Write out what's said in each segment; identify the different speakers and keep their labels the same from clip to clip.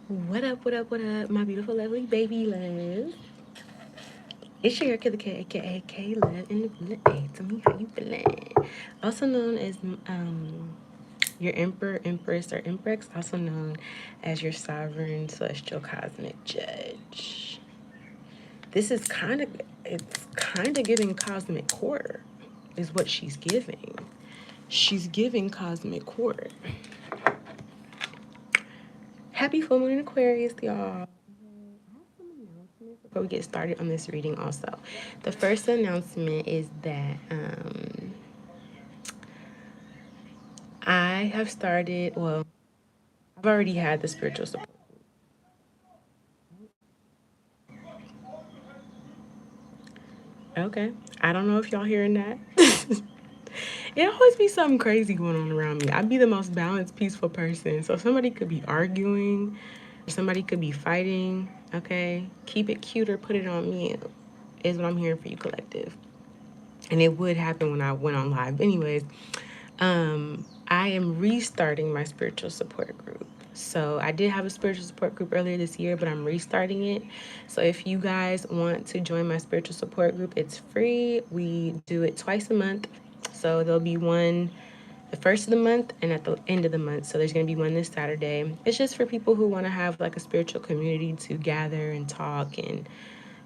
Speaker 1: What up, what up, what up, my beautiful, lovely baby loves? It's your Killer K, aka K Love in the building. Hey, tell me how you feeling. Also known as your Emperor, Empress, or Emprex, also known as your Sovereign Celestial Cosmic Judge. This is it's kind of giving cosmic court, is what she's giving. She's giving cosmic court. Happy full moon in Aquarius, y'all. Before we get started on this reading, also, the first announcement is that I have started. Well, I've already had the spiritual support. Okay, I don't know if y'all hearing that. It always be something crazy going on around me. I'd be the most balanced, peaceful person. So somebody could be arguing, or somebody could be fighting. Okay, keep it cute or put it on mute is what I'm hearing for you, collective. And it would happen when I went on live. Anyways, I am restarting my spiritual support group. So I did have a spiritual support group earlier this year, but I'm restarting it. So if you guys want to join my spiritual support group, it's free. We do it twice a month. So there'll be one the first of the month and at the end of the month. So there's going to be one this Saturday. It's just for people who want to have like a spiritual community to gather and talk and,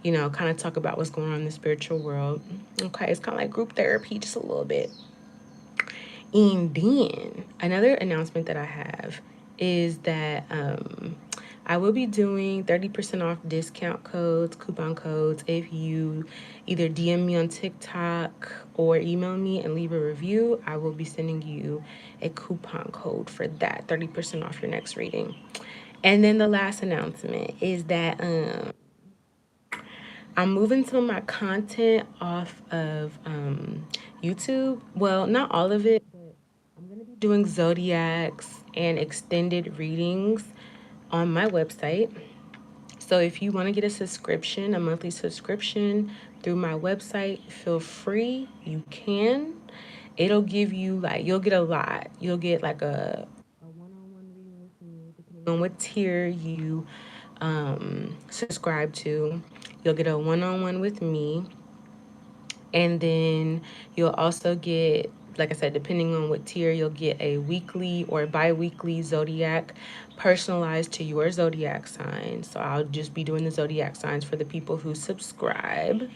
Speaker 1: kind of talk about what's going on in the spiritual world. Okay, it's kind of like group therapy, just a little bit. And then another announcement that I have is that I will be doing 30% off discount codes, coupon codes. If you either DM me on TikTok or email me and leave a review, I will be sending you a coupon code for that 30% off your next reading. And then the last announcement is that I'm moving some of my content off of YouTube. Well, not all of it. I'm going to be doing zodiacs and extended readings on my website. So if you want to get a subscription, a monthly subscription through my website, feel free. You can. It'll give you like you'll get a lot. You'll get like a one-on-one reading with me, depending on what tier you subscribe to. You'll get a one-on-one with me, and then you'll also get, like I said, depending on what tier, you'll get a weekly or bi-weekly zodiac personalized to your zodiac sign. So I'll just be doing the zodiac signs for the people who subscribe.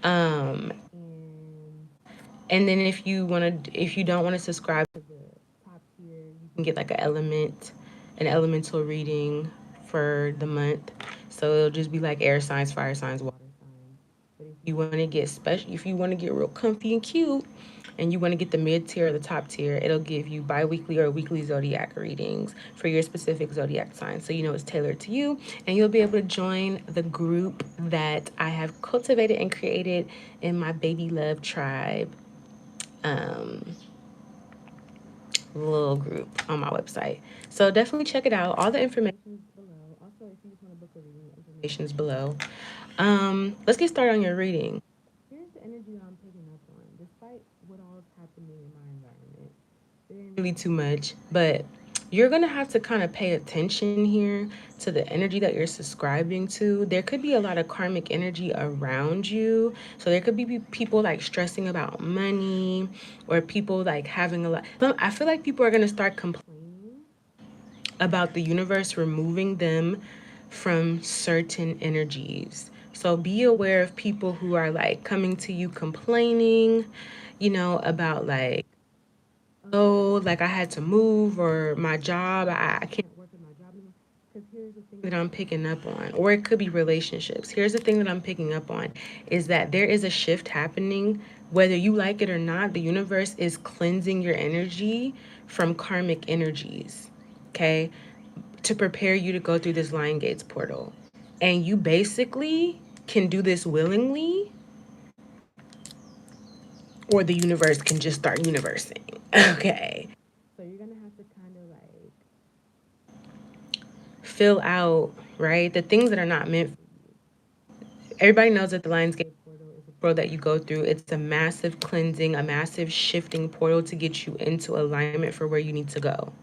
Speaker 1: And then if you don't want to subscribe to the top tier, you can get like an elemental reading for the month. So it'll just be like air signs, fire signs, water signs. But if you want to get real comfy and cute, and you want to get the mid tier or the top tier, it'll give you bi-weekly or weekly zodiac readings for your specific zodiac sign. So you know it's tailored to you, and you'll be able to join the group that I have cultivated and created in my baby love tribe um, little group on my website. So definitely check it out. All the information is below. Also, if you just want to book a reading, the information is below. Let's get started on your reading. Here's the energy that I'm picking up on. Despite what all is happening in my environment, there ain't really too much, but you're gonna have to kind of pay attention here to the energy that you're subscribing to. There could be a lot of karmic energy around you. So there could be people like stressing about money, or people like having a lot. I feel like people are gonna start complaining about the universe removing them from certain energies. So be aware of people who are like coming to you complaining, about like, oh, like I had to move, or my job, I can't work at my job anymore. Because here's the thing that I'm picking up on, or it could be relationships. Here's the thing that I'm picking up on is that there is a shift happening. Whether you like it or not, the universe is cleansing your energy from karmic energies, okay, to prepare you to go through this Lion Gates portal. And you basically can do this willingly, or the universe can just start universing. Okay. So you're gonna have to kind of like fill out, right? The things that are not meant for you. Everybody knows that the Lionsgate portal is a portal that you go through. It's a massive cleansing, a massive shifting portal to get you into alignment for where you need to go.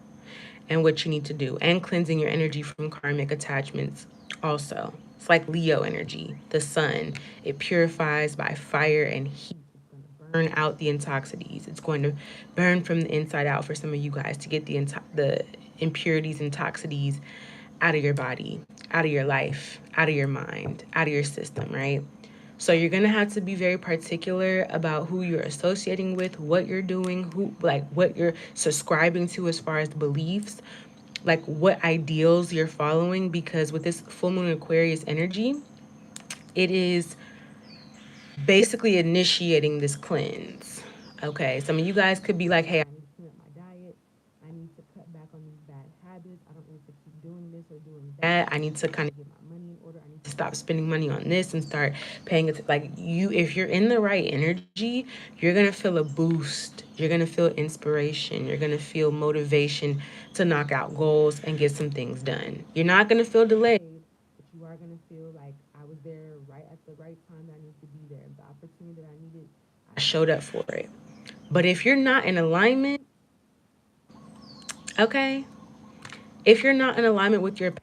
Speaker 1: and what you need to do, and cleansing your energy from karmic attachments also. It's like Leo energy, the sun. It purifies by fire and heat. It's going to burn out the intoxicities. It's going to burn from the inside out for some of you guys to get the impurities and toxicities out of your body, out of your life, out of your mind, out of your system, right? So you're gonna have to be very particular about who you're associating with, what you're doing, who like what you're subscribing to as far as beliefs, like what ideals you're following, because with this full moon Aquarius energy, it is basically initiating this cleanse. Okay, some of you guys could be like, hey, I need to clean up my diet. I need to cut back on these bad habits. I don't need to keep doing this or doing that. I need to kind of get my money in order. I need to stop spending money on this and start paying it. Like you, if you're in the right energy, you're gonna feel a boost. You're gonna feel inspiration. You're gonna feel motivation to knock out goals and get some things done. You're not gonna feel delayed, but you are gonna feel like I was there right at the right time that I needed to be there. The opportunity that I needed, I showed up for it. But if you're not in alignment, okay, if you're not in alignment with your path,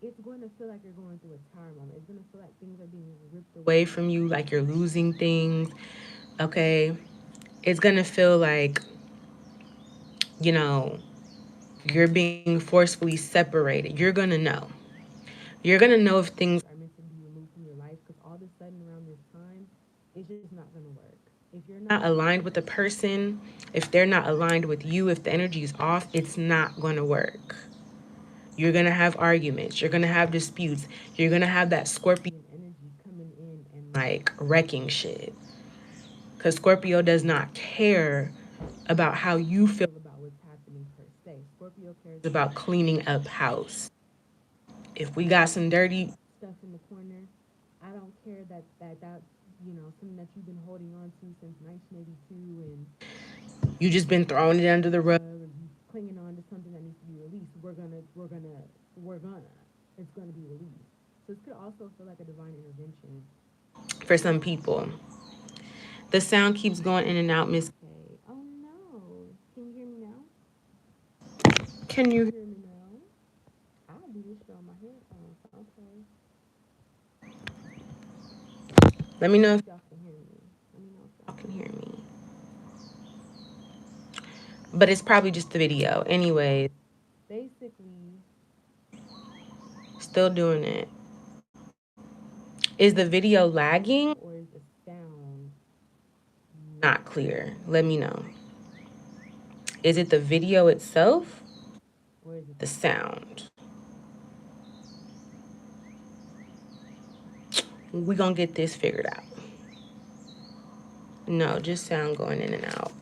Speaker 1: it's going to feel like you're going through a tower moment. It's going to feel like things are being ripped away from you, like you're losing things, okay? It's going to feel like, you know, you're being forcefully separated. You're going to know. You're going to know if things are meant to be removed from your life, because all of a sudden around this time, it's just not going to work. If you're not aligned with the person, if they're not aligned with you, if the energy is off, it's not going to work. You're going to have arguments. You're going to have disputes. You're going to have that Scorpion energy coming in and like wrecking shit. Because Scorpio does not care about how you feel about what's happening per se. Scorpio cares about cleaning up house. If we got some dirty stuff in the corner, I don't care that's something that you've been holding on to since 1982, and you just been throwing it under the rug, or you clinging on to something that needs to be released. We're gonna it's gonna be released. So this could also feel like a divine intervention for some people. The sound keeps going in and out, Miss K. Oh no. Can you hear me now? Can you hear me now? I do this shit on my headphones. Okay. Let me know if y'all can hear me. Let me know if y'all can hear me. But it's probably just the video. Anyways, basically, still doing it. Is the video lagging or is the sound not clear? Let me know. Is it the video itself or is it the sound? We're gonna get this figured out. No, just sound going in and out.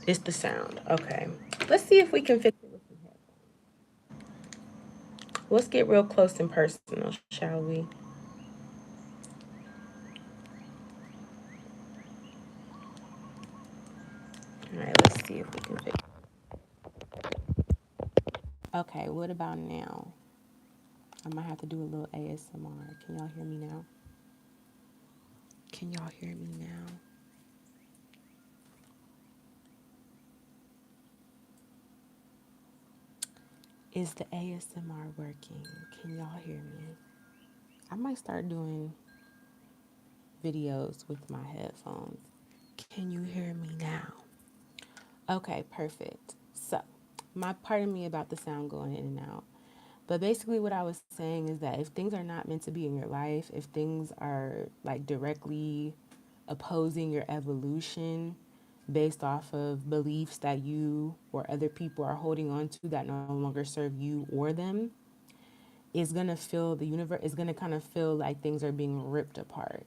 Speaker 1: It's the sound. Okay. Let's see if we can fix it with some headphones. Let's get real close and personal, shall we? All right, let's see if we can fix it. Okay, what about now? I might have to do a little ASMR. Can y'all hear me now? Can y'all hear me now? Is the ASMR working? Can y'all hear me? I might start doing videos with my headphones. Can you hear me now? Okay, perfect. So, my pardon me about the sound going in and out. But basically, what I was saying is that if things are not meant to be in your life, if things are like directly opposing your evolution based off of beliefs that you or other people are holding on to that no longer serve you or them, it's gonna feel the universe is gonna kind of feel like things are being ripped apart.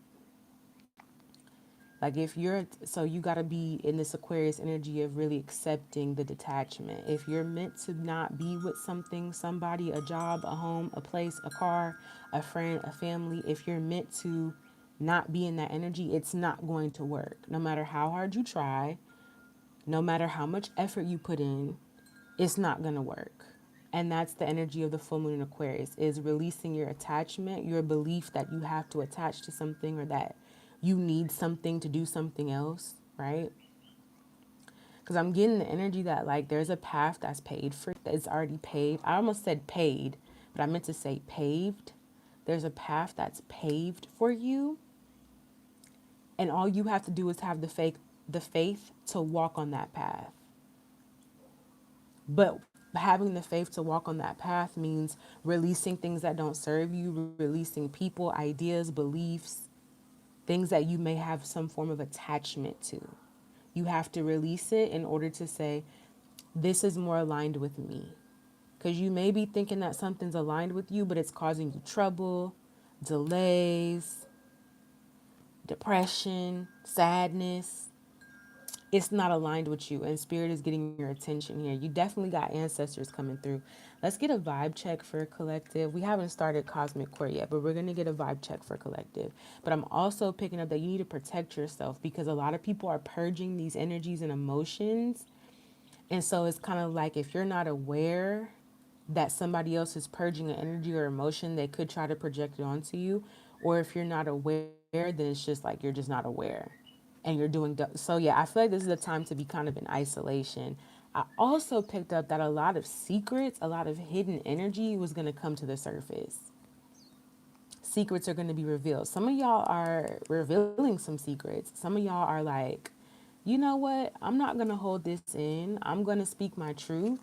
Speaker 1: Like if you're, so you got to be in this Aquarius energy of really accepting the detachment. If you're meant to not be with something, somebody, a job, a home, a place, a car, a friend, a family, if you're meant to not be in that energy, it's not going to work. No matter how hard you try, no matter how much effort you put in, it's not going to work. And that's the energy of the full moon in Aquarius, is releasing your attachment, your belief that you have to attach to something or that you need something to do something else, right? Because I'm getting the energy that like there's a path that's paid for, that's already paved. I almost said paid, but I meant to say paved. There's a path that's paved for you, and all you have to do is have the faith to walk on that path. But having the faith to walk on that path means releasing things that don't serve you, releasing people, ideas, beliefs, things that you may have some form of attachment to. You have to release it in order to say, this is more aligned with me. Because you may be thinking that something's aligned with you, but it's causing you trouble, delays, depression, sadness. It's not aligned with you, and spirit is getting your attention here. You definitely got ancestors coming through. Let's get a vibe check for collective. We haven't started cosmic court yet, but we're going to get a vibe check for collective. But I'm also picking up that you need to protect yourself, because a lot of people are purging these energies and emotions. And so it's kind of like, if you're not aware that somebody else is purging an energy or emotion, they could try to project it onto you. Or if you're not aware, then it's just like you're just not aware, and you're doing so. Yeah, I feel like this is a time to be kind of in isolation. I also picked up that a lot of secrets, a lot of hidden energy was going to come to the surface. Secrets are going to be revealed. Some of y'all are revealing some secrets. Some of y'all are like, you know what? I'm not going to hold this in. I'm going to speak my truth.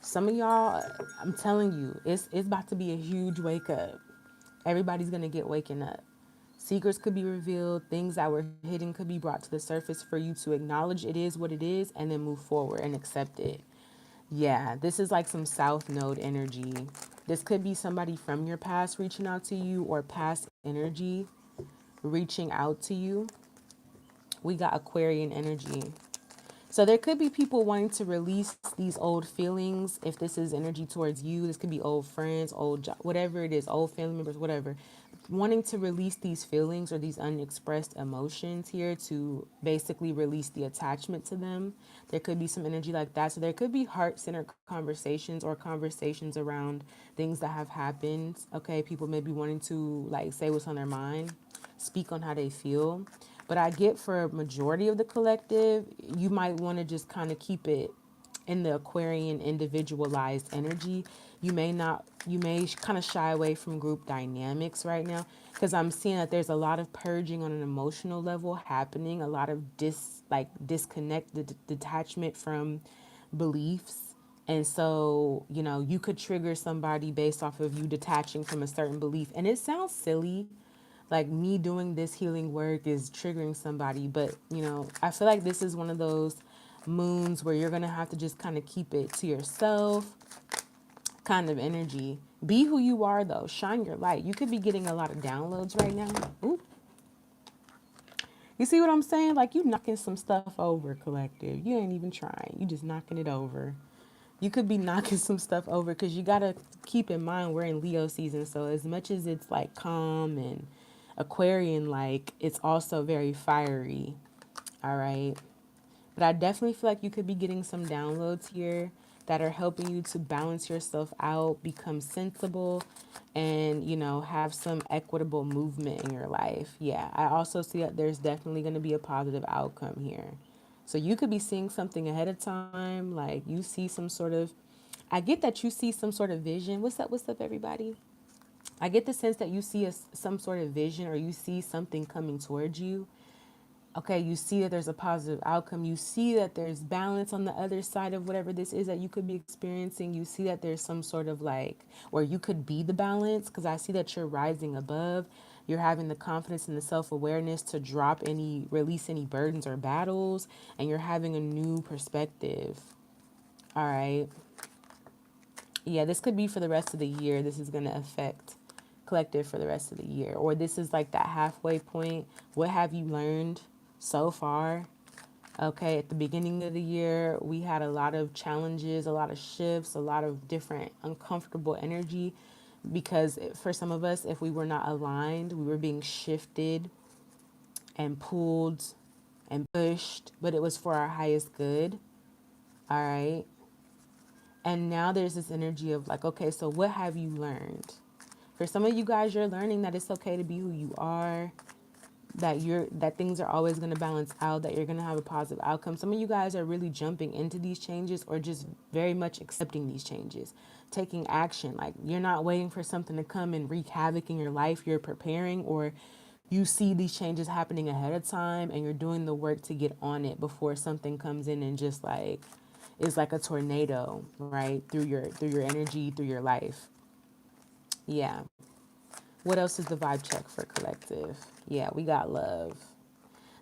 Speaker 1: Some of y'all, I'm telling you, it's about to be a huge wake up. Everybody's going to get waking up. Secrets could be revealed, things that were hidden could be brought to the surface for you to acknowledge it is what it is and then move forward and accept it. Yeah, this is like some South Node energy. This could be somebody from your past reaching out to you, or past energy reaching out to you. We got Aquarian energy. So there could be people wanting to release these old feelings. If this is energy towards you, this could be old friends, whatever it is, old family members, whatever. Wanting to release these feelings or these unexpressed emotions here, to basically release the attachment to them. There could be some energy like that. So there could be heart-centered conversations, or conversations around things that have happened. Okay, people may be wanting to like say what's on their mind, speak on how they feel. But I get, for a majority of the collective, you might want to just kind of keep it in the Aquarian individualized energy. You may kind of shy away from group dynamics right now, because I'm seeing that there's a lot of purging on an emotional level happening, a lot of disconnect, detachment from beliefs. And so, you could trigger somebody based off of you detaching from a certain belief. And it sounds silly, like me doing this healing work is triggering somebody, but I feel like this is one of those moons where you're gonna have to just kind of keep it to yourself, kind of energy. Be who you are, though. Shine your light. You could be getting a lot of downloads right now. Ooh. You see what I'm saying? Like, you knocking some stuff over, collective. You ain't even trying. You just knocking it over. You could be knocking some stuff over, because you got to keep in mind we're in Leo season. So as much as it's like calm and Aquarian, like, it's also very fiery. All right. But I definitely feel like you could be getting some downloads here that are helping you to balance yourself out, become sensible, and, have some equitable movement in your life. Yeah, I also see that there's definitely going to be a positive outcome here. So you could be seeing something ahead of time, like you see some sort of, I get that you see some sort of vision. What's up, everybody? I get the sense that you see some sort of vision, or you see something coming towards you. Okay, you see that there's a positive outcome. You see that there's balance on the other side of whatever this is that you could be experiencing. You see that there's some sort of like, or you could be the balance, because I see that you're rising above. You're having the confidence and the self-awareness to release any burdens or battles, and you're having a new perspective. All right. Yeah, this could be for the rest of the year. This is going to affect collective for the rest of the year. Or this is like that halfway point. What have you learned so far? Okay, at the beginning of the year, we had a lot of challenges, a lot of shifts, a lot of different uncomfortable energy, because for some of us, if we were not aligned, we were being shifted and pulled and pushed, but it was for our highest good. All right. And now there's this energy of like, okay, so what have you learned? For some of you guys, you're learning that it's okay to be who you are. that things are always going to balance out, that you're going to have a positive outcome. Some of you guys are really jumping into these changes or just very much accepting these changes, taking action. Like you're not waiting for something to come and wreak havoc in your life. You're preparing, or you see these changes happening ahead of time and you're doing the work to get on it before something comes in and just like is like a tornado, right? Through your energy, through your life. Yeah. What else is the vibe check for collective? Yeah, we got love.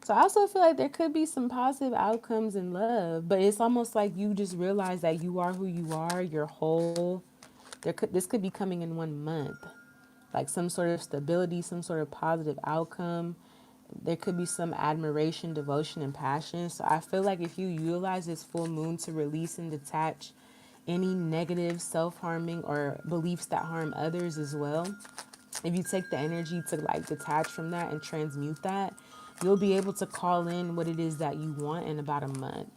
Speaker 1: So I also feel like there could be some positive outcomes in love, but it's almost like you just realize that you are who you are, you're whole. This could be coming in 1 month. Like some sort of stability, some sort of positive outcome. There could be some admiration, devotion, and passion. So I feel like if you utilize this full moon to release and detach any negative, self-harming, or beliefs that harm others as well, if you take the energy to like detach from that and transmute that, you'll be able to call in what it is that you want in about a month.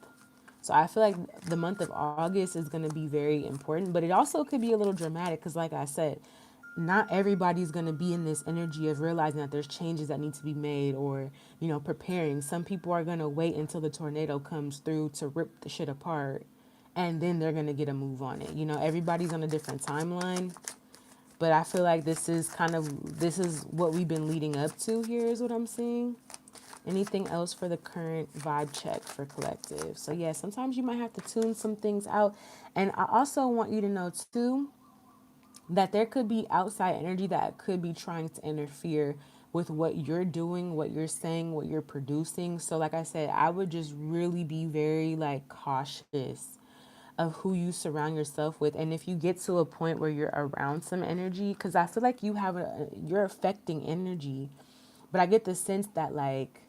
Speaker 1: So I feel like the month of August is going to be very important, but it also could be a little dramatic because, like I said, not everybody's going to be in this energy of realizing that there's changes that need to be made, or, preparing. Some people are going to wait until the tornado comes through to rip the shit apart, and then they're going to get a move on it. Everybody's on a different timeline, but I feel like this is what we've been leading up to here, is what I'm seeing. Anything else for the current vibe check for collective? So yeah, sometimes you might have to tune some things out. And I also want you to know too that there could be outside energy that could be trying to interfere with what you're doing, what you're saying, what you're producing. So like I said, I would just really be very like cautious of who you surround yourself with. And if you get to a point where you're around some energy, because I feel like you're affecting energy, but I get the sense that like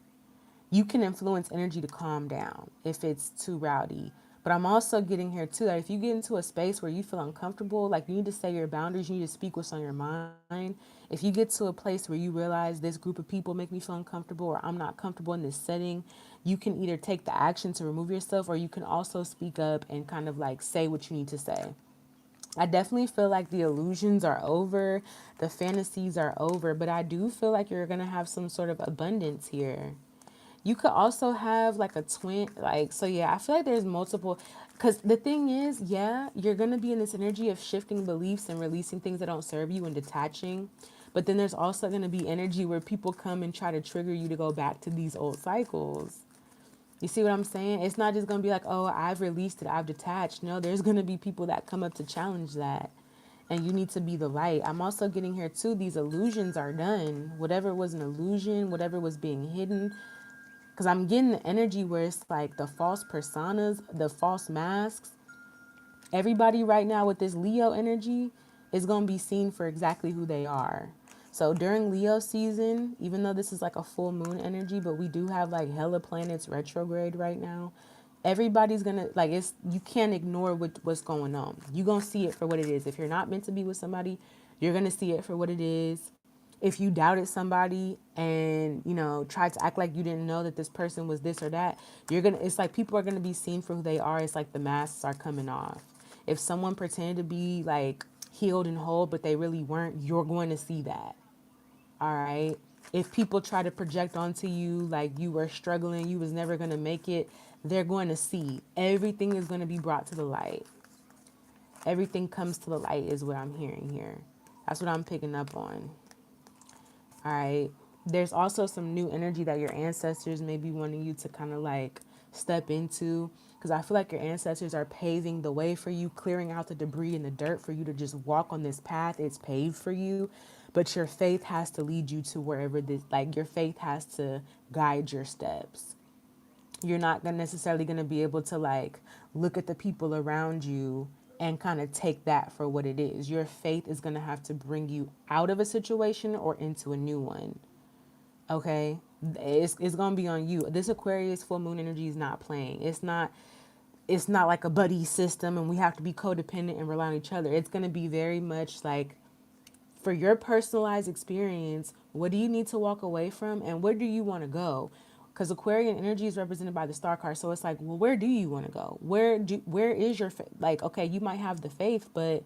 Speaker 1: you can influence energy to calm down if it's too rowdy. But I'm also getting here too that if you get into a space where you feel uncomfortable, like you need to say your boundaries, you need to speak what's on your mind. If you get to a place where you realize this group of people make me feel uncomfortable, or I'm not comfortable in this setting, you can either take the action to remove yourself, or you can also speak up and kind of like say what you need to say. I definitely feel like the illusions are over, the fantasies are over, but I do feel like you're going to have some sort of abundance here. You could also have like a twin, like, so yeah, I feel like there's multiple, because the thing is, yeah, you're going to be in this energy of shifting beliefs and releasing things that don't serve you and detaching. But then there's also going to be energy where people come and try to trigger you to go back to these old cycles. You see what I'm saying? It's not just going to be like, oh, I've released it, I've detached. No, there's going to be people that come up to challenge that. And you need to be the light. I'm also getting here too. These illusions are done. Whatever was an illusion, whatever was being hidden, because I'm getting the energy where it's like the false personas, the false masks. Everybody right now with this Leo energy is going to be seen for exactly who they are. So during Leo season, even though this is like a full moon energy, but we do have like hella planets retrograde right now. Everybody's gonna like it's you can't ignore what's going on. You're gonna see it for what it is. If you're not meant to be with somebody, you're gonna see it for what it is. If you doubted somebody and tried to act like you didn't know that this person was this or that, it's like people are gonna be seen for who they are. It's like the masks are coming off. If someone pretended to be like healed and whole but they really weren't, you're going to see that. All right. If people try to project onto you like you were struggling, you was never going to make it, they're going to see. Everything is going to be brought to the light. Everything comes to the light is what I'm hearing here. That's what I'm picking up on. All right. There's also some new energy that your ancestors may be wanting you to kind of like step into, because I feel like your ancestors are paving the way for you, clearing out the debris and the dirt for you to just walk on this path. It's paved for you, but your faith has to lead you to wherever this, like your faith has to guide your steps. You're not gonna necessarily going to be able to like look at the people around you and kind of take that for what it is. Your faith is going to have to bring you out of a situation or into a new one. Okay, it's gonna be on you. This Aquarius full moon energy is not playing. It's not like a buddy system and we have to be codependent and rely on each other. It's gonna be very much like for your personalized experience. What do you need to walk away from, and where do you want to go? Because Aquarian energy is represented by the star card, so it's like, well, where do you want to go? Where is your like? Okay, you might have the faith, but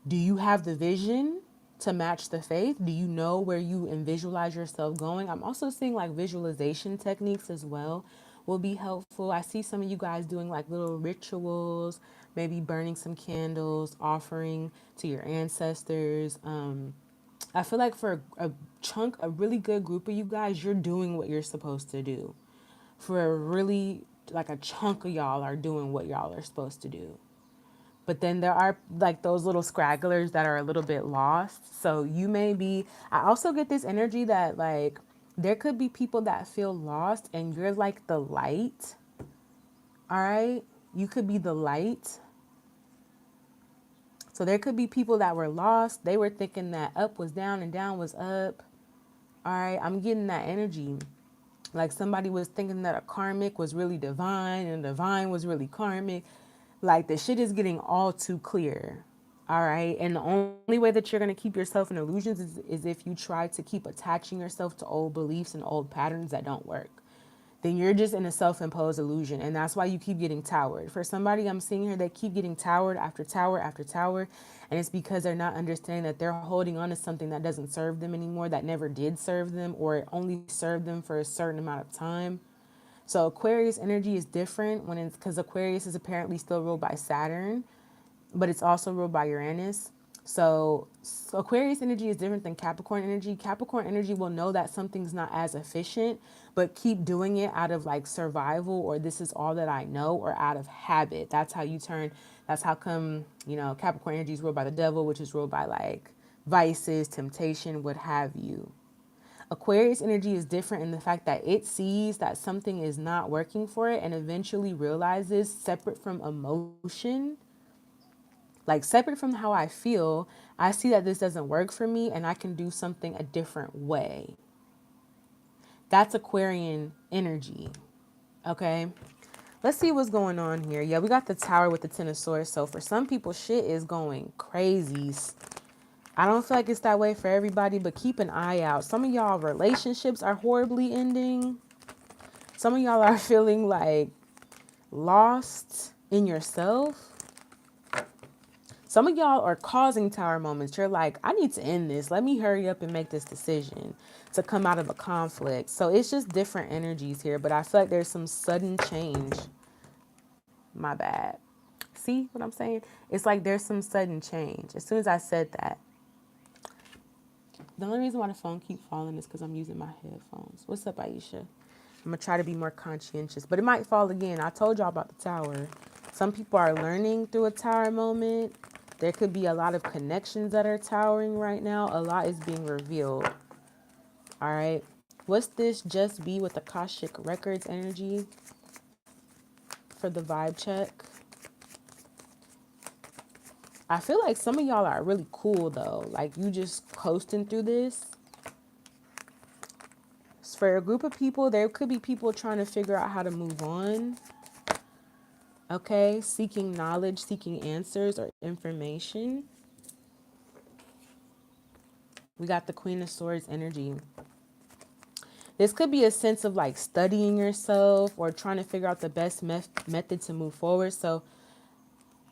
Speaker 1: do you have the vision? to match the faith? Do you know where you and visualize yourself going? I'm also seeing like visualization techniques as well will be helpful. I see some of you guys doing like little rituals, maybe burning some candles, offering to your ancestors. I feel like for a chunk, a really good group of you guys, you're doing what you're supposed to do. For a really, like a chunk of y'all are doing what y'all are supposed to do. But then there are like those little scragglers that are a little bit lost. So you may be, I also get this energy that like there could be people that feel lost and you're like the light. All right. You could be the light. So there could be people that were lost. They were thinking that up was down and down was up. All right. I'm getting that energy. Like somebody was thinking that a karmic was really divine and divine was really karmic. Like the shit is getting all too clear. All right. And the only way that you're going to keep yourself in illusions is if you try to keep attaching yourself to old beliefs and old patterns that don't work. Then you're just in a self imposed illusion. And that's why you keep getting towered. For somebody I'm seeing here, they keep getting towered after tower after tower. And it's because they're not understanding that they're holding on to something that doesn't serve them anymore, that never did serve them, or it only served them for a certain amount of time. So Aquarius energy is different when it's because Aquarius is apparently still ruled by Saturn, but it's also ruled by Uranus. So Aquarius energy is different than Capricorn energy. Capricorn energy will know that something's not as efficient, but keep doing it out of like survival or this is all that I know or out of habit. That's how you turn. That's how come, Capricorn energy is ruled by the devil, which is ruled by like vices, temptation, what have you. Aquarius energy is different in the fact that it sees that something is not working for it and eventually realizes separate from emotion, like separate from how I feel, I see that this doesn't work for me and I can do something a different way. That's Aquarian energy. Okay. Let's see what's going on here. Yeah, we got the tower with the Ten of Swords. So for some people, shit is going crazy. I don't feel like it's that way for everybody, but keep an eye out. Some of y'all relationships are horribly ending. Some of y'all are feeling like lost in yourself. Some of y'all are causing tower moments. You're like, I need to end this. Let me hurry up and make this decision to come out of a conflict. So it's just different energies here, but I feel like there's some sudden change. My bad. See what I'm saying? It's like there's some sudden change. As soon as I said that, the only reason why the phone keep falling is because I'm using my headphones. What's up, Aisha? I'm going to try to be more conscientious, but it might fall again. I told y'all about the tower. Some people are learning through a tower moment. There could be a lot of connections that are towering right now. A lot is being revealed. All right. What's this just be with Akashic Records energy for the vibe check? I feel like some of y'all are really cool though. Like you just coasting through this. For a group of people, there could be people trying to figure out how to move on. Okay, seeking knowledge, seeking answers or information. We got the Queen of Swords energy. This could be a sense of like studying yourself or trying to figure out the best method to move forward. So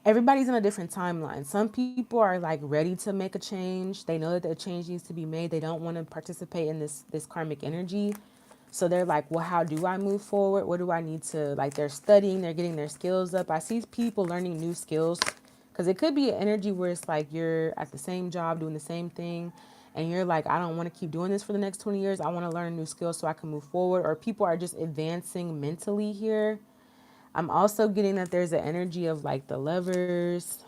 Speaker 1: everybody's in a different timeline. Some people are like ready to make a change. They know that a change needs to be made. They don't want to participate in this karmic energy. So they're like, well, how do I move forward? What do I need to, like, they're studying, they're getting their skills up. I see people learning new skills because it could be an energy where it's like you're at the same job doing the same thing and you're like, I don't want to keep doing this for the next 20 years. I want to learn new skills so I can move forward. Or people are just advancing mentally here. I'm also getting that there's an energy of like the Lovers.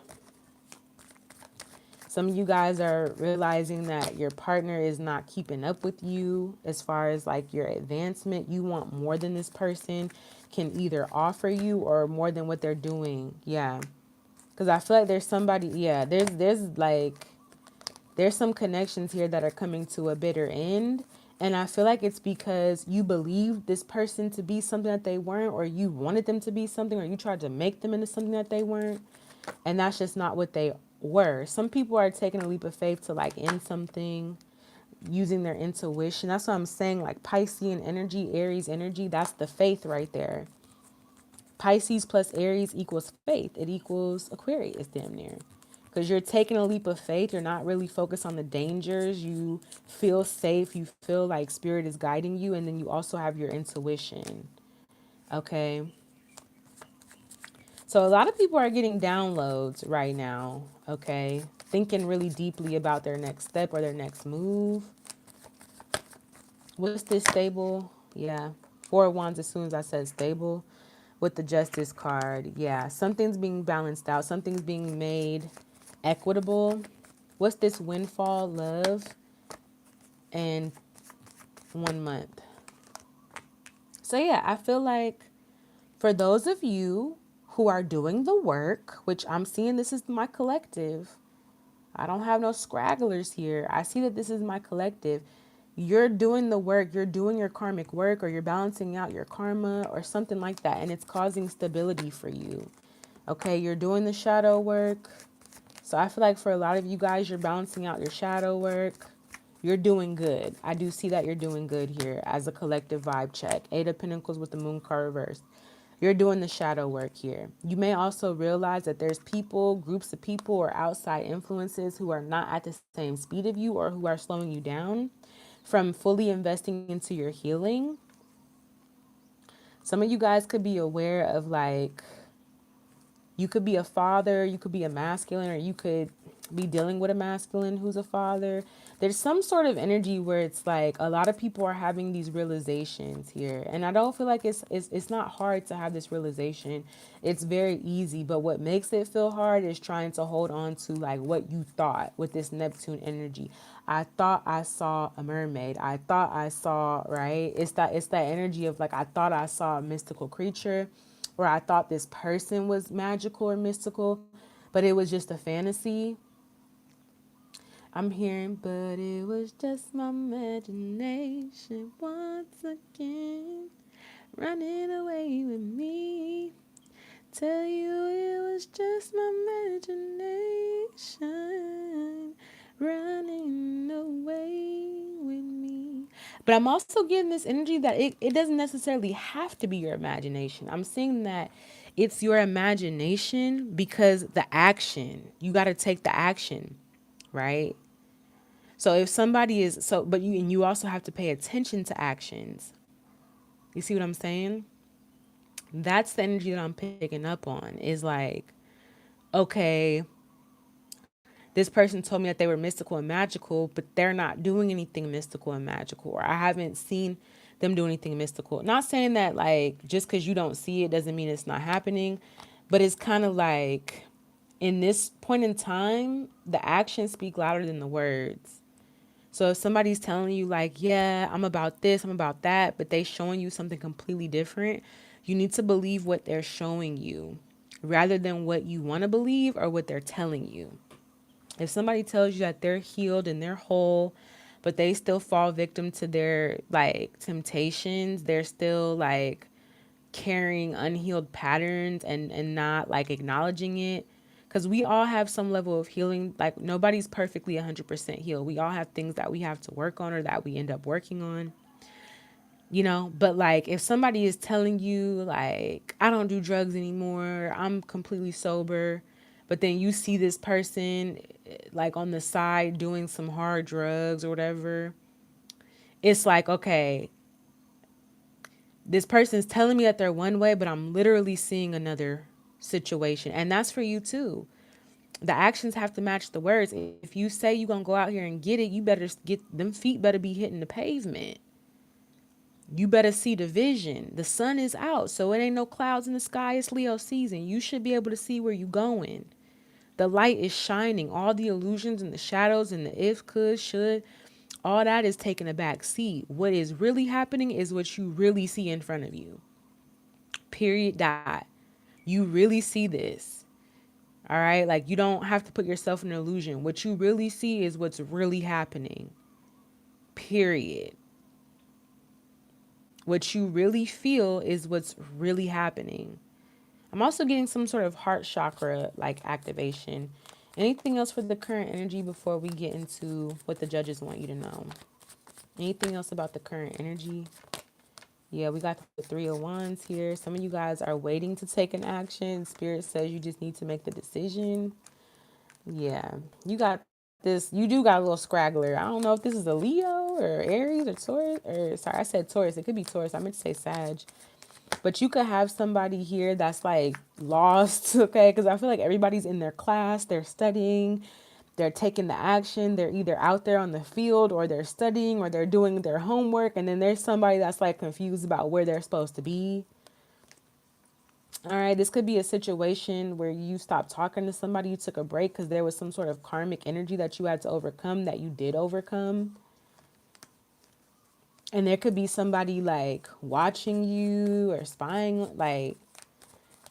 Speaker 1: Some of you guys are realizing that your partner is not keeping up with you as far as like your advancement. You want more than this person can either offer you or more than what they're doing. Yeah. Because I feel like there's somebody, yeah, there's some connections here that are coming to a bitter end. And I feel like it's because you believed this person to be something that they weren't, or you wanted them to be something, or you tried to make them into something that they weren't. And that's just not what they were. Some people are taking a leap of faith to like end something using their intuition. That's what I'm saying. Like Piscean energy, Aries energy, that's the faith right there. Pisces plus Aries equals faith. It equals Aquarius damn near. because you're taking a leap of faith. You're not really focused on the dangers. You feel safe. You feel like spirit is guiding you. And then you also have your intuition. Okay. So a lot of people are getting downloads right now. Okay. Thinking really deeply about their next step or their next move. What's this stable? Yeah. Four of Wands as soon as I said stable. With the Justice card. Yeah. Something's being balanced out. Something's being made equitable. What's this windfall? Love. And 1 month. So yeah, I feel like for those of you who are doing the work, which I'm seeing this is my collective. I don't have no scragglers here. I see that this is my collective. You're doing the work, you're doing your karmic work, or you're balancing out your karma or something like that, and it's causing stability for you. Okay, you're doing the shadow work. So I feel like for a lot of you guys, you're balancing out your shadow work. You're doing good. I do see that you're doing good here as a collective vibe check. Eight of Pentacles with the Moon card reversed. You're doing the shadow work here. You may also realize that there's people, groups of people, or outside influences who are not at the same speed of you or who are slowing you down from fully investing into your healing. Some of you guys could be aware of like, you could be a father, you could be a masculine, or you could be dealing with a masculine who's a father. There's some sort of energy where it's like a lot of people are having these realizations here. And I don't feel like it's not hard to have this realization. It's very easy, but what makes it feel hard is trying to hold on to like what you thought with this Neptune energy. I thought I saw a mermaid. I thought I saw, right? It's that energy of like I thought I saw a mystical creature, or I thought this person was magical or mystical, but it was just a fantasy. I'm hearing, but it was just my imagination once again, running away with me. Tell you it was just my imagination, running away with me. But I'm also getting this energy that it doesn't necessarily have to be your imagination. I'm seeing that it's your imagination because the action, you got to take the action, right? So if somebody is so, but you, and you also have to pay attention to actions. You see what I'm saying? That's the energy that I'm picking up on is like, okay, this person told me that they were mystical and magical, but they're not doing anything mystical and magical, or I haven't seen them do anything mystical. Not saying that like just because you don't see it doesn't mean it's not happening, but it's kind of like in this point in time, the actions speak louder than the words. So if somebody's telling you like, yeah, I'm about this, I'm about that, but they showing you something completely different, you need to believe what they're showing you rather than what you want to believe or what they're telling you. If somebody tells you that they're healed and they're whole, but they still fall victim to their like temptations, they're still like carrying unhealed patterns and not like acknowledging it, because we all have some level of healing. Like nobody's perfectly 100% healed. We all have things that we have to work on or that we end up working on, you know. But like if somebody is telling you like, I don't do drugs anymore, I'm completely sober, but then you see this person like on the side doing some hard drugs or whatever, it's like, okay, this person's telling me that they're one way, but I'm literally seeing another situation. And that's for you too. The actions have to match the words. If you say you're going to go out here and get it, you better get them feet better be hitting the pavement. You better see the vision. The sun is out, so it ain't no clouds in the sky. It's Leo season. You should be able to see where you're going. The light is shining. All the illusions and the shadows and the if, could, should, all that is taking a back seat. What is really happening is what you really see in front of you. Period. Dot. You really see this. All right. Like you don't have to put yourself in an illusion. What you really see is what's really happening. Period. What you really feel is what's really happening. I'm also getting some sort of heart chakra like activation. Anything else for the current energy before we get into what the judges want you to know? Anything else about the current energy? Yeah, we got the Three of Wands here. Some of you guys are waiting to take an action. Spirit says you just need to make the decision.
Speaker 2: Yeah, you got this. You do got a little scraggler. I don't know if this is a Leo or Aries or Taurus. Or sorry, I said Taurus. It could be Taurus. I meant to say Sag. But you could have somebody here that's like lost, okay? Because I feel like everybody's in their class, they're studying, they're taking the action, they're either out there on the field or they're studying or they're doing their homework. And then there's somebody that's like confused about where they're supposed to be. All right, this could be a situation where you stopped talking to somebody, you took a break because there was some sort of karmic energy that you had to overcome that you did overcome. And there could be somebody like watching you or spying. Like,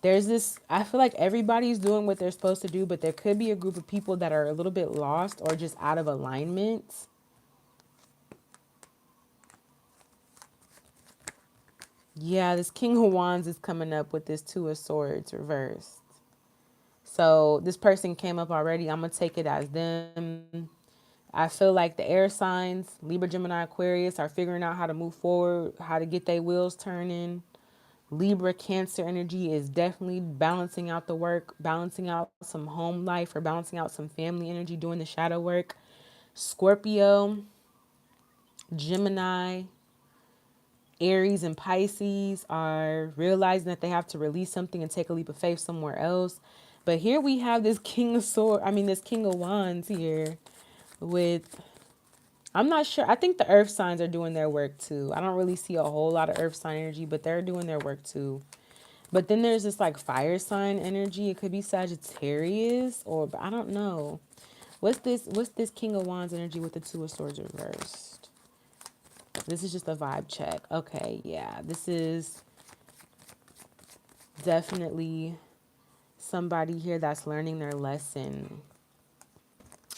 Speaker 2: there's this, I feel like everybody's doing what they're supposed to do, but there could be a group of people that are a little bit lost or just out of alignment. Yeah, this King of Wands is coming up with this Two of Swords reversed. So this person came up already. I'm going to take it as them. I feel like the air signs, Libra, Gemini, Aquarius, are figuring out how to move forward, how to get their wheels turning. Libra, Cancer energy is definitely balancing out the work, balancing out some home life, or balancing out some family energy, doing the shadow work. Scorpio, Gemini, Aries, and Pisces are realizing that they have to release something and take a leap of faith somewhere else. But here we have this King of Swords, this King of Wands here with, I'm not sure. I think the earth signs are doing their work too. I don't really see a whole lot of earth sign energy, but they're doing their work too. But then there's this like fire sign energy. It could be Sagittarius or, but I don't know. What's this King of Wands energy with the Two of Swords reversed? This is just a vibe check. Okay, yeah. This is definitely somebody here that's learning their lesson.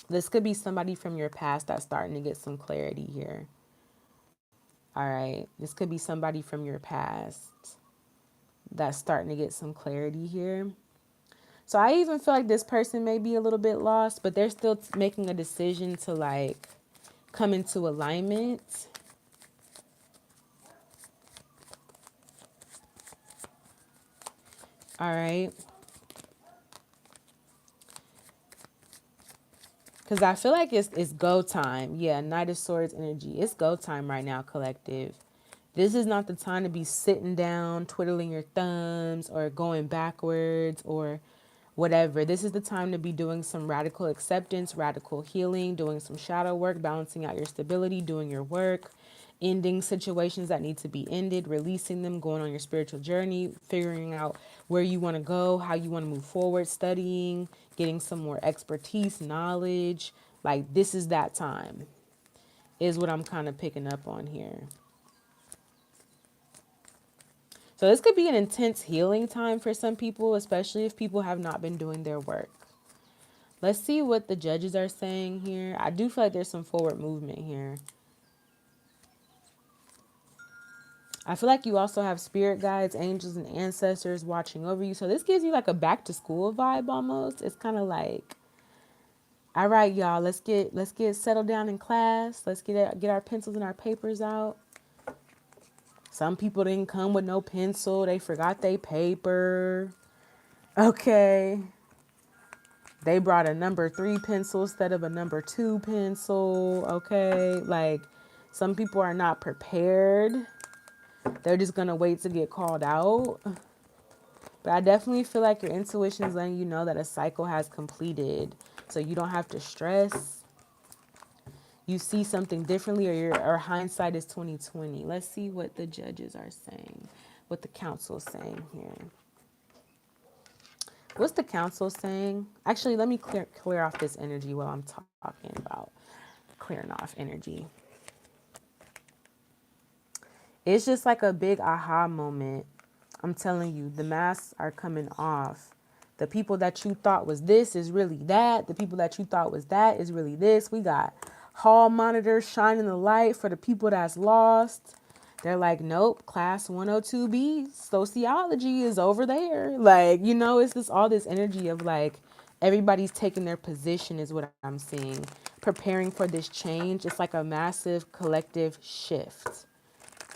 Speaker 2: This could be somebody from your past that's starting to get some clarity here. All right. This could be somebody from your past that's starting to get some clarity here. So I even feel like this person may be a little bit lost, but they're still making a decision to like come into alignment. All right. Because I feel like it's go time. Yeah, Knight of Swords energy. It's go time right now, collective. This is not the time to be sitting down, twiddling your thumbs, or going backwards, or whatever. This is the time to be doing some radical acceptance, radical healing, doing some shadow work, balancing out your stability, doing your work, ending situations that need to be ended, releasing them, going on your spiritual journey, figuring out where you want to go, how you want to move forward, studying, getting some more expertise, knowledge. Like, this is that time, is what I'm kind of picking up on here. So this could be an intense healing time for some people, especially if people have not been doing their work. Let's see what the judges are saying here. I do feel like there's some forward movement here. I feel like you also have spirit guides, angels, and ancestors watching over you. So this gives you like a back to school vibe almost. It's kind of like, all right, y'all, let's get settled down in class. Let's get our pencils and our papers out. Some people didn't come with no pencil. They forgot their paper. Okay. They brought a number 3 pencil instead of a number 2 pencil. Okay. Like, some people are not prepared. They're just going to wait to get called out. But I definitely feel like your intuition is letting you know that a cycle has completed. So you don't have to stress. You see something differently, or hindsight is 2020. Let's see what the judges are saying, what the council is saying here. What's the council saying? Actually, let me clear off this energy while I'm talking about clearing off energy. It's just like a big aha moment. I'm telling you, the masks are coming off. The people that you thought was this is really that. The people that you thought was that is really this. We got hall monitors shining the light for the people that's lost. They're like, nope, class 102B, sociology is over there. Like, it's just all this energy of like everybody's taking their position, is what I'm seeing. Preparing for this change. It's like a massive collective shift.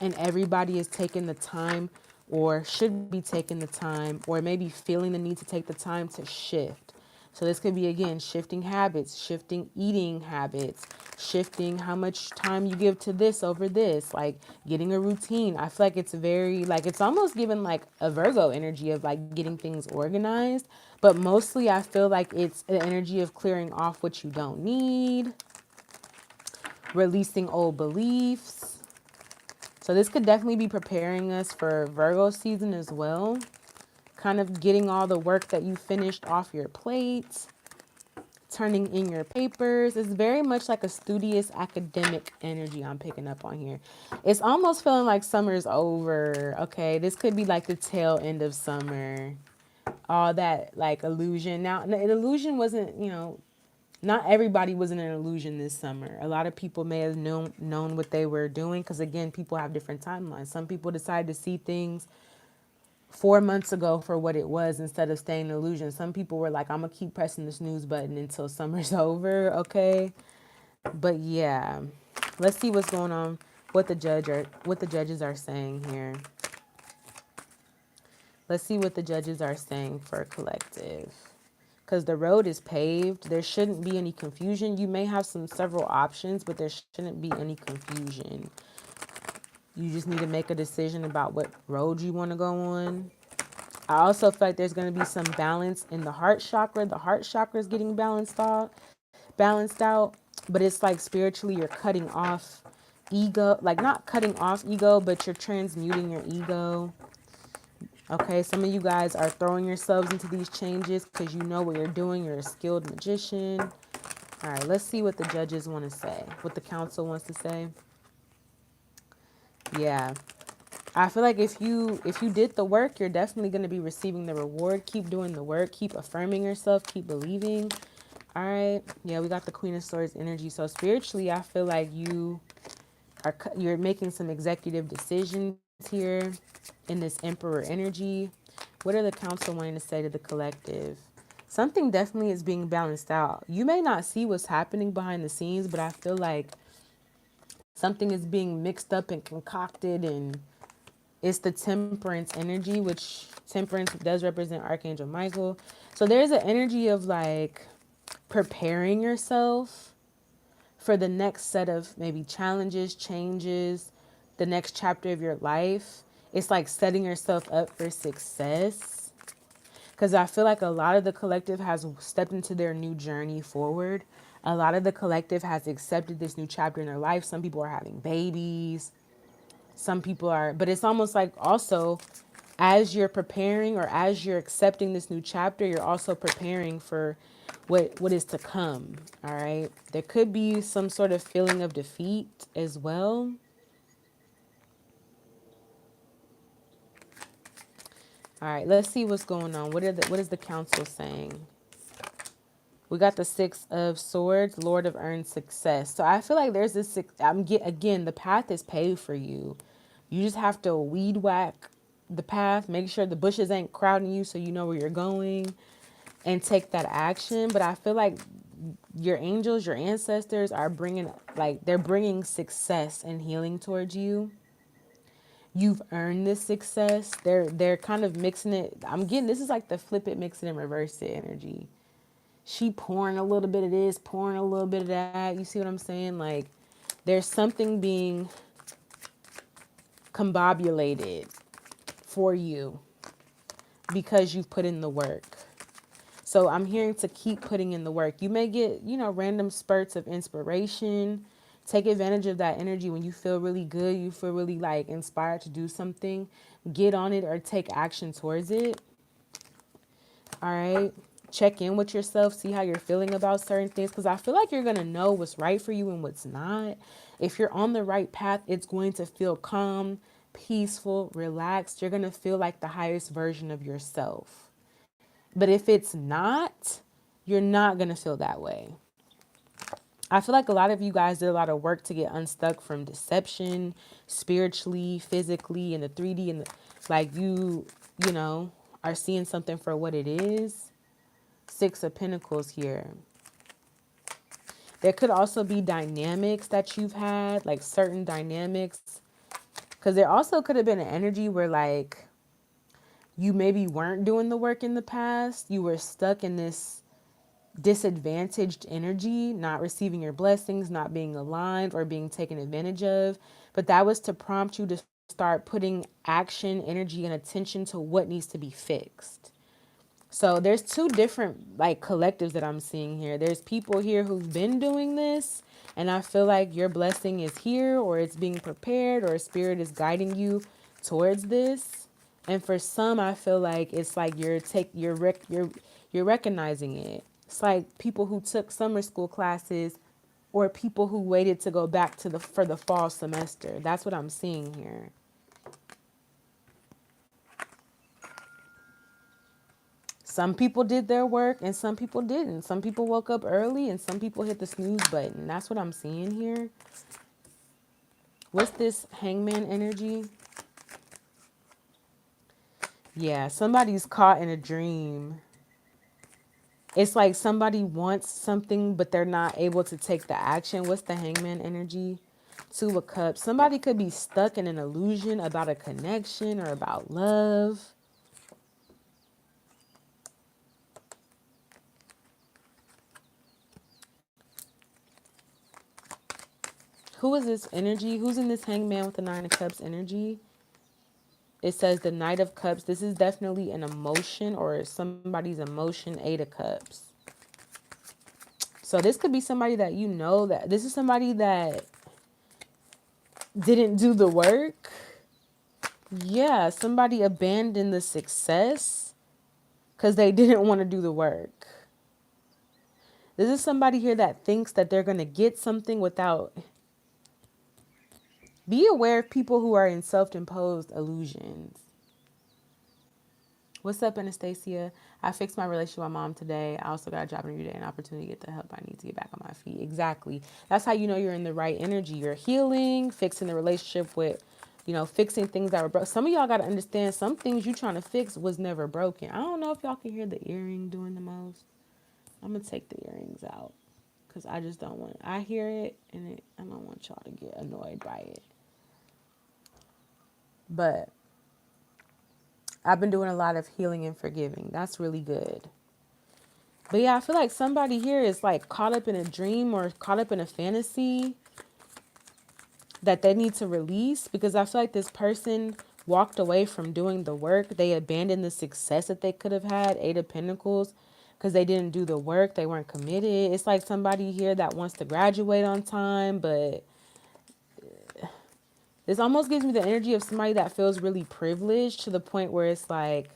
Speaker 2: And everybody is taking the time, or should be taking the time, or maybe feeling the need to take the time to shift. So this could be again shifting habits, shifting eating habits, shifting how much time you give to this over this, like getting a routine. I feel like it's very like it's almost given like a Virgo energy of like getting things organized, but mostly I feel like it's the energy of clearing off what you don't need, releasing old beliefs. So this could definitely be preparing us for Virgo season as well. Kind of getting all the work that you finished off your plate, turning in your papers. It's very much like a studious academic energy I'm picking up on here. It's almost feeling like summer's over. Okay, this could be like the tail end of summer. All that like illusion. Now, an illusion wasn't, not everybody was in an illusion this summer. A lot of people may have known what they were doing because again, people have different timelines. Some people decide to see things 4 months ago for what it was instead of staying in illusion. Some people were like, I'm gonna keep pressing the snooze button until summer's over, okay? But yeah, let's see what's going on, what the judges are saying here. Let's see what the judges are saying for collective. Because the road is paved, there shouldn't be any confusion. You may have several options, but there shouldn't be any confusion. You just need to make a decision about what road you want to go on. I also feel like there's going to be some balance in the heart chakra. The heart chakra is getting balanced out, but it's like spiritually you're cutting off ego, like not cutting off ego, but you're transmuting your ego. Okay, some of you guys are throwing yourselves into these changes because you know what you're doing. You're a skilled magician. All right, let's see what the judges want to say, what the council wants to say. Yeah, I feel like if you did the work, you're definitely going to be receiving the reward. Keep doing the work. Keep affirming yourself. Keep believing. All right. Yeah, we got the Queen of Swords energy. So spiritually, I feel like you're making some executive decisions here in this Emperor energy. What are the council wanting to say to the collective? Something definitely is being balanced out. You may not see what's happening behind the scenes, but I feel like something is being mixed up and concocted, and it's the temperance energy, which temperance does represent Archangel Michael. So there's an energy of like preparing yourself for the next set of maybe challenges, changes, the next chapter of your life. It's like setting yourself up for success. Because I feel like a lot of the collective has stepped into their new journey forward. A lot of the collective has accepted this new chapter in their life. Some people are having babies. Some people are, but it's almost like also as you're preparing or as you're accepting this new chapter, you're also preparing for what is to come. All right. There could be some sort of feeling of defeat as well. All right, let's see what's going on. What is the council saying? We got the Six of Swords, Lord of Earned Success. So I feel like there's this. Again, the path is paved for you. You just have to weed whack the path, make sure the bushes ain't crowding you, so you know where you're going, and take that action. But I feel like your angels, your ancestors are bringing they're bringing success and healing towards you. You've earned this success. They're kind of mixing it. I'm getting this is like the flip it, mix it, and reverse it energy. She pouring a little bit of this, pouring a little bit of that. You see what I'm saying? Like there's something being combobulated for you because you've put in the work. So I'm hearing to keep putting in the work. You may get, random spurts of inspiration. Take advantage of that energy when you feel really good, you feel really like inspired to do something. Get on it or take action towards it. All right. Check in with yourself, see how you're feeling about certain things, because I feel like you're going to know what's right for you and what's not. If you're on the right path, it's going to feel calm, peaceful, relaxed. You're going to feel like the highest version of yourself. But if it's not, you're not going to feel that way. I feel like a lot of you guys did a lot of work to get unstuck from deception, spiritually, physically, in the 3D, and like are seeing something for what it is. Six of Pentacles here. There could also be dynamics that you've had, like certain dynamics. Because there also could have been an energy where like you maybe weren't doing the work in the past. You were stuck in this disadvantaged energy, not receiving your blessings, not being aligned, or being taken advantage of. But that was to prompt you to start putting action, energy, and attention to what needs to be fixed. So there's two different like collectives that I'm seeing here. There's people here who've been doing this, and I feel like your blessing is here, or it's being prepared, or spirit is guiding you towards this. And for some, I feel like it's like you're recognizing it. It's like people who took summer school classes, or people who waited to go back to the for the fall semester. That's what I'm seeing here. Some people did their work and some people didn't. Some people woke up early and some people hit the snooze button. That's what I'm seeing here. What's this hangman energy? Yeah, somebody's caught in a dream. It's like somebody wants something, but they're not able to take the action. What's the hangman energy? Two of Cups. Somebody could be stuck in an illusion about a connection or about love. Who is this energy? Who's in this hangman with the Nine of Cups energy? It says the Knight of Cups. This is definitely an emotion or somebody's emotion. Eight of Cups. So this could be somebody that you know that this is somebody that didn't do the work. Yeah, somebody abandoned the success because they didn't want to do the work. This is somebody here that thinks that they're going to get something without. Be aware of people who are in self-imposed illusions. What's up, Anastasia? I fixed my relationship with my mom today. I also got a job interview today, an opportunity to get the help I need to get back on my feet. Exactly. That's how you know you're in the right energy. You're healing, fixing the relationship with, fixing things that were broken. Some of y'all got to understand some things you trying to fix was never broken. I don't know if y'all can hear the earring doing the most. I'm going to take the earrings out because I just don't want I hear it and I don't want y'all to get annoyed by it. But I've been doing a lot of healing and forgiving. That's really good. But yeah, I feel like somebody here is like caught up in a dream or caught up in a fantasy that they need to release because I feel like this person walked away from doing the work. They abandoned the success that they could have had, Eight of Pentacles, because they didn't do the work. They weren't committed. It's like somebody here that wants to graduate on time, but this almost gives me the energy of somebody that feels really privileged to the point where it's like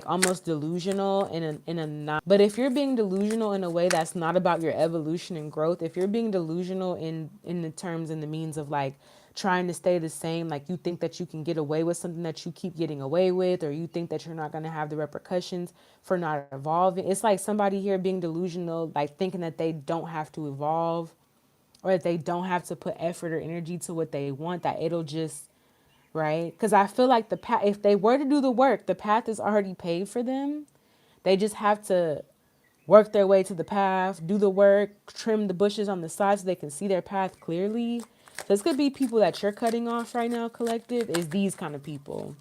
Speaker 2: almost delusional in a not. But if you're being delusional in a way that's not about your evolution and growth, if you're being delusional in the terms and the means of like trying to stay the same, like you think that you can get away with something that you keep getting away with, or you think that you're not going to have the repercussions for not evolving, it's like somebody here being delusional, like thinking that they don't have to evolve or that they don't have to put effort or energy to what they want, that it'll just right? Because I feel like the path, if they were to do the work, the path is already paved for them. They just have to work their way to the path, do the work, trim the bushes on the side so they can see their path clearly. So this could be people that you're cutting off right now, collective, is these kind of people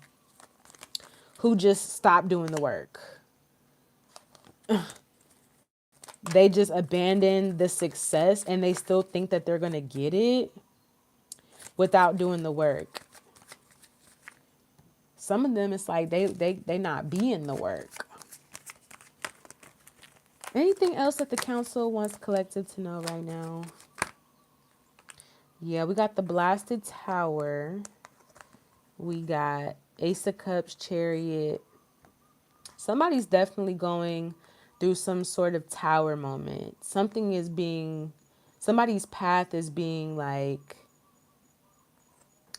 Speaker 2: who just stop doing the work. They just abandon the success and they still think that they're going to get it without doing the work. Some of them, it's like they not being the work. Anything else that the council wants collective to know right now? Yeah, we got the blasted tower. We got Ace of Cups, Chariot. Somebody's definitely going through some sort of tower moment. Somebody's path is being like,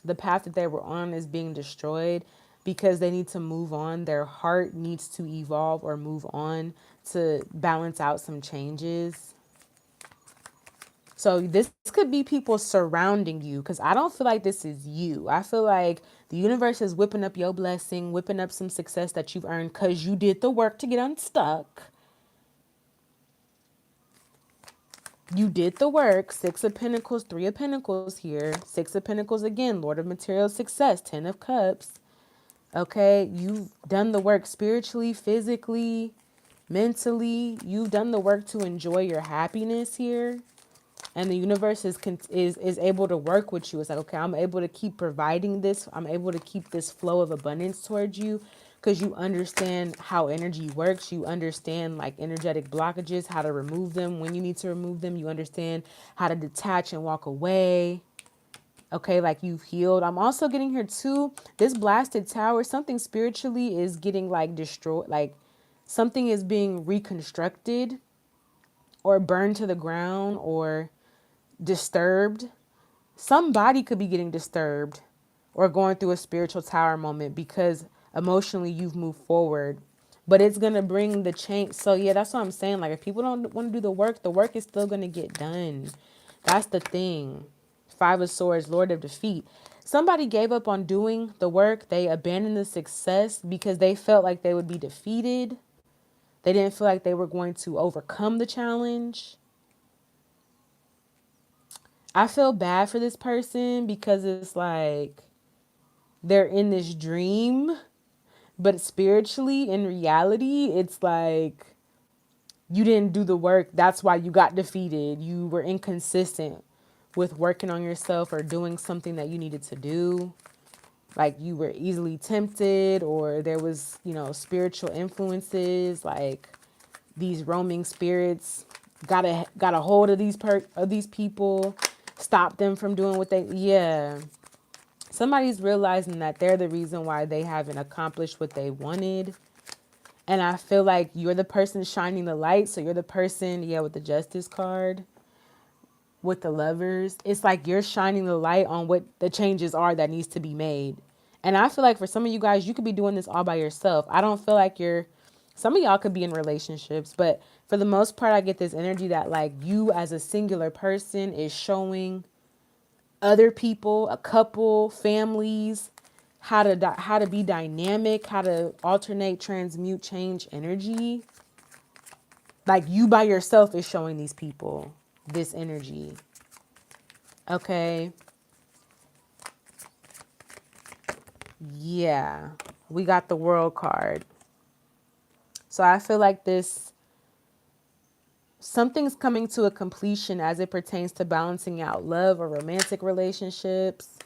Speaker 2: the path that they were on is being destroyed because they need to move on. Their heart needs to evolve or move on to balance out some changes. So this could be people surrounding you because I don't feel like this is you. I feel like the universe is whipping up your blessing, whipping up some success that you've earned because you did the work to get unstuck. You did the work. Six of Pentacles, Three of Pentacles here. Six of Pentacles again, Lord of Material Success, Ten of Cups. Okay, you've done the work spiritually, physically. Mentally, you've done the work to enjoy your happiness here, and the universe is able to work with you. It's like, okay, I'm able to keep providing this. I'm able to keep this flow of abundance towards you because you understand how energy works. You understand like energetic blockages, how to remove them when you need to remove them. You understand how to detach and walk away. Okay, like you've healed. I'm also getting here too. This blasted tower, something spiritually is getting like destroyed, like something is being reconstructed or burned to the ground or disturbed. Somebody could be getting disturbed or going through a spiritual tower moment because emotionally you've moved forward. But it's gonna bring the change. So yeah, that's what I'm saying. Like if people don't want to do the work is still gonna get done. That's the thing. Five of Swords, Lord of Defeat. Somebody gave up on doing the work. They abandoned the success because they felt like they would be defeated. They didn't feel like they were going to overcome the challenge. I feel bad for this person because it's like they're in this dream, but spiritually, in reality, it's like you didn't do the work. That's why you got defeated. You were inconsistent with working on yourself or doing something that you needed to do. Like you were easily tempted, or there was, spiritual influences like these roaming spirits got a hold of these people, stop them from doing what they, yeah. Somebody's realizing that they're the reason why they haven't accomplished what they wanted. And I feel like you're the person shining the light. So you're the person, yeah, with the justice card, with the lovers. It's like you're shining the light on what the changes are that needs to be made. And I feel like for some of you guys, you could be doing this all by yourself. I don't feel like some of y'all could be in relationships, but for the most part, I get this energy that like you as a singular person is showing other people, a couple, families, how to be dynamic, how to alternate, transmute, change energy. Like you by yourself is showing these people this energy. Okay. Yeah. We got the world card. So I feel like this something's coming to a completion as it pertains to balancing out love or romantic relationships.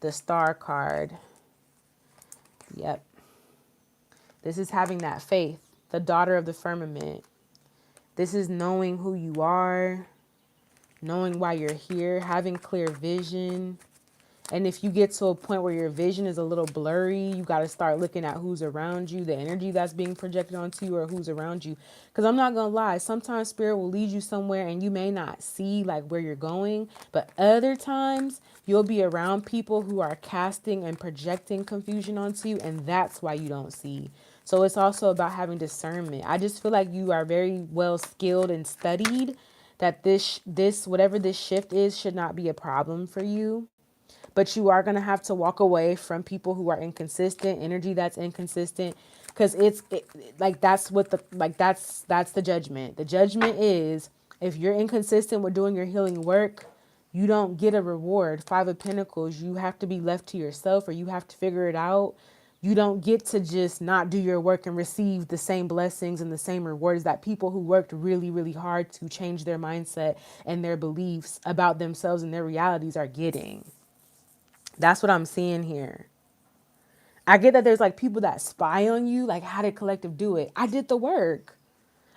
Speaker 2: The star card. Yep. This is having that faith, the daughter of the firmament. This is knowing who you are, knowing why you're here, having clear vision. And if you get to a point where your vision is a little blurry, you got to start looking at who's around you, the energy that's being projected onto you, or who's around you. Because I'm not going to lie, sometimes spirit will lead you somewhere and you may not see like where you're going. But other times you'll be around people who are casting and projecting confusion onto you. And that's why you don't see. So it's also about having discernment. I just feel like you are very well skilled and studied, that this whatever this shift is should not be a problem for you. But you are going to have to walk away from people who are inconsistent, energy that's inconsistent, because like that's what the like that's the judgment. The judgment is if you're inconsistent with doing your healing work, you don't get a reward. Five of Pentacles, you have to be left to yourself, or you have to figure it out. You don't get to just not do your work and receive the same blessings and the same rewards that people who worked really, really hard to change their mindset and their beliefs about themselves and their realities are getting. That's what I'm seeing here. I get that there's like people that spy on you, like how did collective do it? I did the work.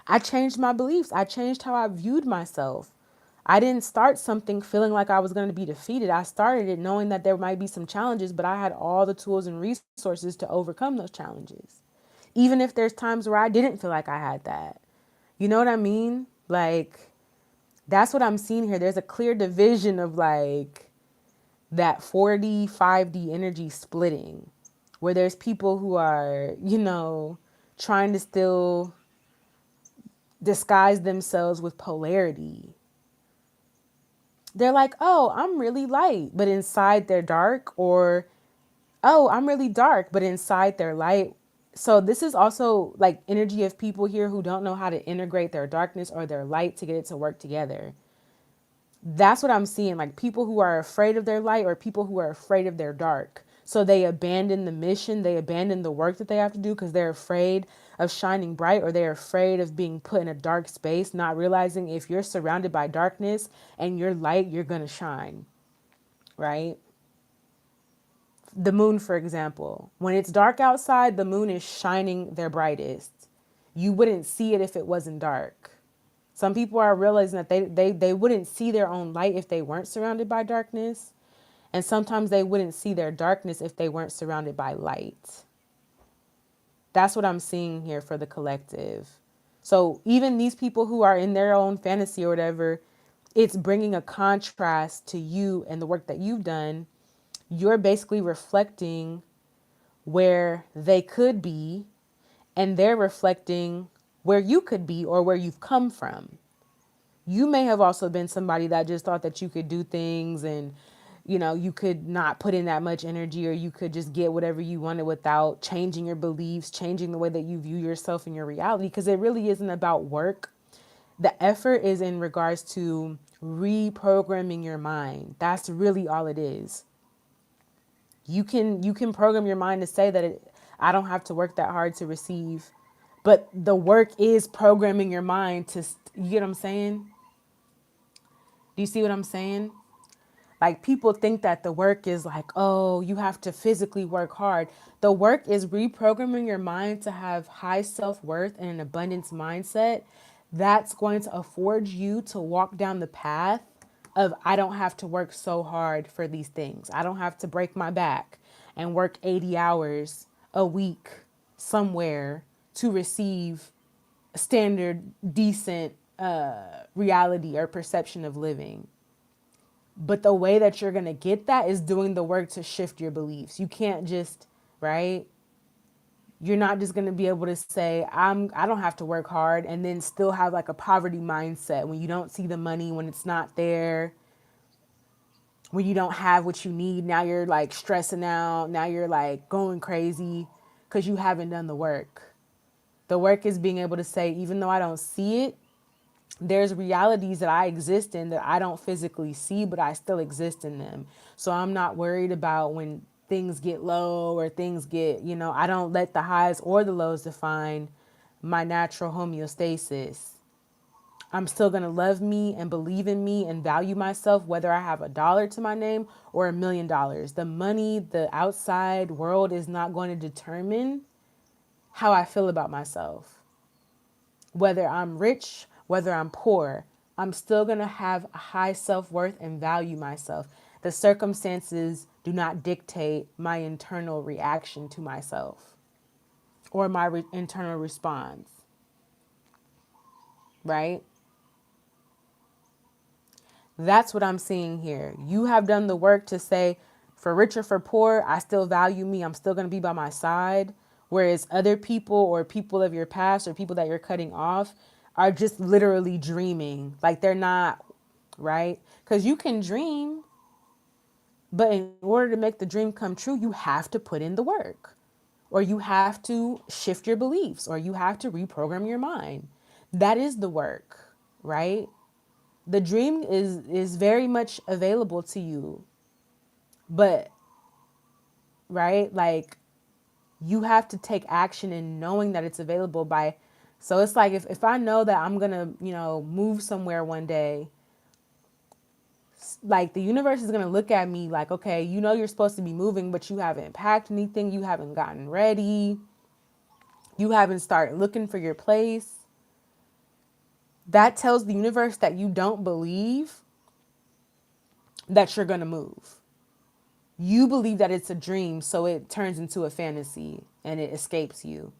Speaker 2: I changed my beliefs. I changed how I viewed myself. I didn't start something feeling like I was going to be defeated. I started it knowing that there might be some challenges, but I had all the tools and resources to overcome those challenges. Even if there's times where I didn't feel like I had that. You know what I mean? Like, that's what I'm seeing here. There's a clear division of like that 4D, 5D energy splitting, where there's people who are, trying to still disguise themselves with polarity. They're like, oh, I'm really light, but inside they're dark, or oh, I'm really dark, but inside they're light. So this is also like energy of people here who don't know how to integrate their darkness or their light to get it to work together. That's what I'm seeing. Like people who are afraid of their light or people who are afraid of their dark. So they abandon the mission, they abandon the work that they have to do because they're afraid of shining bright, or they're afraid of being put in a dark space, not realizing if you're surrounded by darkness and you're light, you're going to shine, right? The moon, for example, when it's dark outside, the moon is shining their brightest. You wouldn't see it if it wasn't dark. Some people are realizing that they wouldn't see their own light if they weren't surrounded by darkness. And sometimes they wouldn't see their darkness if they weren't surrounded by light. That's what I'm seeing here for the collective. So even these people who are in their own fantasy or whatever, it's bringing a contrast to you and the work that you've done. You're basically reflecting where they could be, and they're reflecting where you could be or where you've come from. You may have also been somebody that just thought that you could do things and you could not put in that much energy, or you could just get whatever you wanted without changing your beliefs, changing the way that you view yourself and your reality, because it really isn't about work. The effort is in regards to reprogramming your mind. That's really all it is. You can program your mind to say that I don't have to work that hard to receive, but the work is programming your mind to you get what I'm saying? Do you see what I'm saying? Like, people think that the work is like, oh, you have to physically work hard. The work is reprogramming your mind to have high self-worth and an abundance mindset. That's going to afford you to walk down the path of, I don't have to work so hard for these things. I don't have to break my back and work 80 hours a week somewhere to receive standard, decent reality or perception of living. But the way that you're going to get that is doing the work to shift your beliefs. You can't just, right? You're not just going to be able to say, I don't have to work hard, and then still have like a poverty mindset when you don't see the money, when it's not there, when you don't have what you need. Now you're like stressing out. Now you're like going crazy because you haven't done the work. The work is being able to say, even though I don't see it, there's realities that I exist in that I don't physically see, but I still exist in them. So I'm not worried about when things get low or things get, I don't let the highs or the lows define my natural homeostasis. I'm still going to love me and believe in me and value myself, whether I have $1 to my name or $1 million. The money, the outside world is not going to determine how I feel about myself. Whether I'm rich, whether I'm poor, I'm still going to have a high self-worth and value myself. The circumstances do not dictate my internal reaction to myself or my internal response, right? That's what I'm seeing here. You have done the work to say, for rich or for poor, I still value me. I'm still going to be by my side. Whereas other people or people of your past or people that you're cutting off are just literally dreaming. Like, they're not, right? Because you can dream, but in order to make the dream come true, you have to put in the work, or you have to shift your beliefs, or you have to reprogram your mind. That is the work, right? The dream is very much available to you, but right, like, you have to take action in knowing that it's available by. So it's like, if I know that I'm gonna move somewhere one day, like, the universe is gonna look at me like, okay, you're supposed to be moving, but you haven't packed anything, you haven't gotten ready, you haven't started looking for your place. That tells the universe that you don't believe that you're gonna move. You believe that it's a dream, so it turns into a fantasy and it escapes you.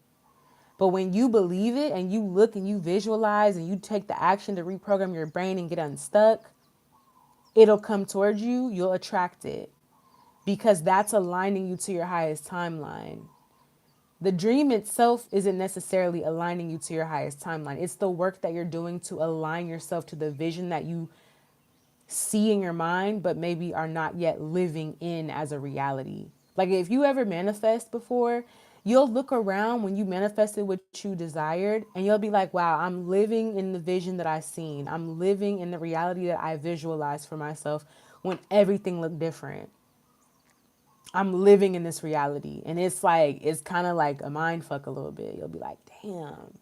Speaker 2: But when you believe it and you look and you visualize and you take the action to reprogram your brain and get unstuck, it'll come towards you. You'll attract it, because that's aligning you to your highest timeline. The dream itself isn't necessarily aligning you to your highest timeline. It's the work that you're doing to align yourself to the vision that you see in your mind, but maybe are not yet living in as a reality. Like, if you ever manifest before, you'll look around when you manifested what you desired and you'll be like, wow, I'm living in the vision that I seen. I'm living in the reality that I visualized for myself when everything looked different. I'm living in this reality. And it's like, it's kind of like a mind fuck a little bit. You'll be like, damn,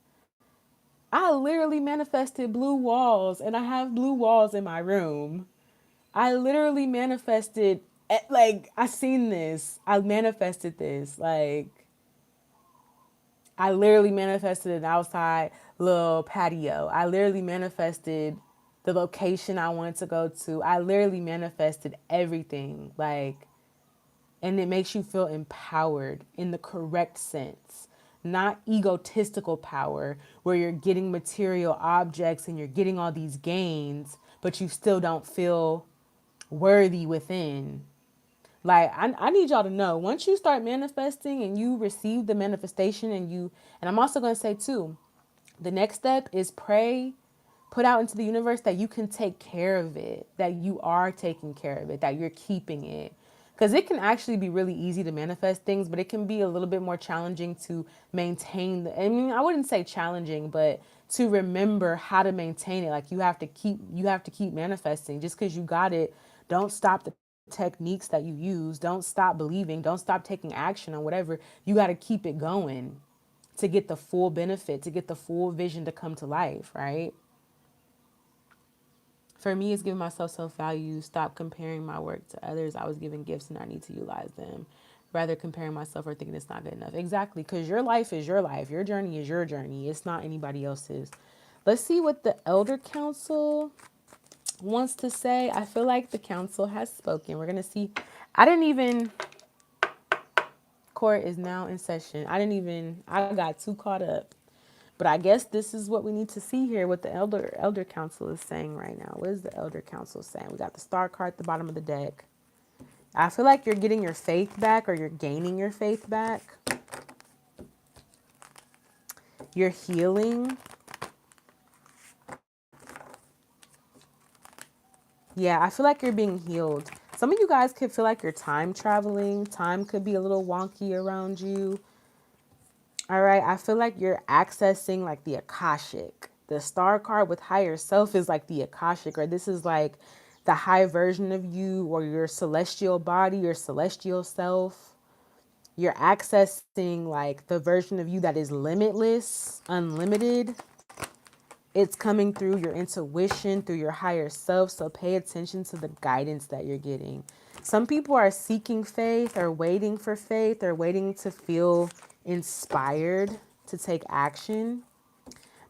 Speaker 2: I literally manifested blue walls and I have blue walls in my room. I literally manifested, like, I seen this. I manifested this. Like, I literally manifested an outside little patio. I literally manifested the location I wanted to go to. I literally manifested everything. Like, and it makes you feel empowered in the correct sense, not egotistical power where you're getting material objects and you're getting all these gains, but you still don't feel worthy within. Like, I need y'all to know, once you start manifesting and you receive the manifestation, and I'm also going to say too, the next step is pray, put out into the universe that you can take care of it, that you are taking care of it, that you're keeping it. Because it can actually be really easy to manifest things, but it can be a little bit more challenging to maintain I mean, I wouldn't say challenging, but to remember how to maintain it. Like, you have to keep manifesting. Just because you got it, don't stop the techniques that you use. Don't stop believing. Don't stop taking action on whatever. You got to keep it going to get the full benefit, to get the full vision to come to life, right? For me, it's giving myself self value, stop comparing my work to others. I was given gifts and I need to utilize them. Rather comparing myself or thinking it's not good enough. Exactly, because your life is your life. Your journey is your journey. It's not anybody else's. Let's see what the Elder Council wants to say. I feel like the council has spoken. We're going to see. I didn't even, court is now in session. I got too caught up. But I guess this is what we need to see here, what the elder council is saying right now. What is the elder council saying? We got the star card at the bottom of the deck. I feel like you're getting your faith back or you're gaining your faith back. You're healing. Yeah, I feel like you're being healed. Some of you guys could feel like you're time traveling. Time could be a little wonky around you. All right, I feel like you're accessing like the Akashic. The star card with higher self is like the Akashic, or this is like the high version of you or your celestial body, your celestial self. You're accessing like the version of you that is limitless, unlimited. It's coming through your intuition, through your higher self. So pay attention to the guidance that you're getting. Some people are seeking faith or waiting for faith or waiting to feel inspired to take action.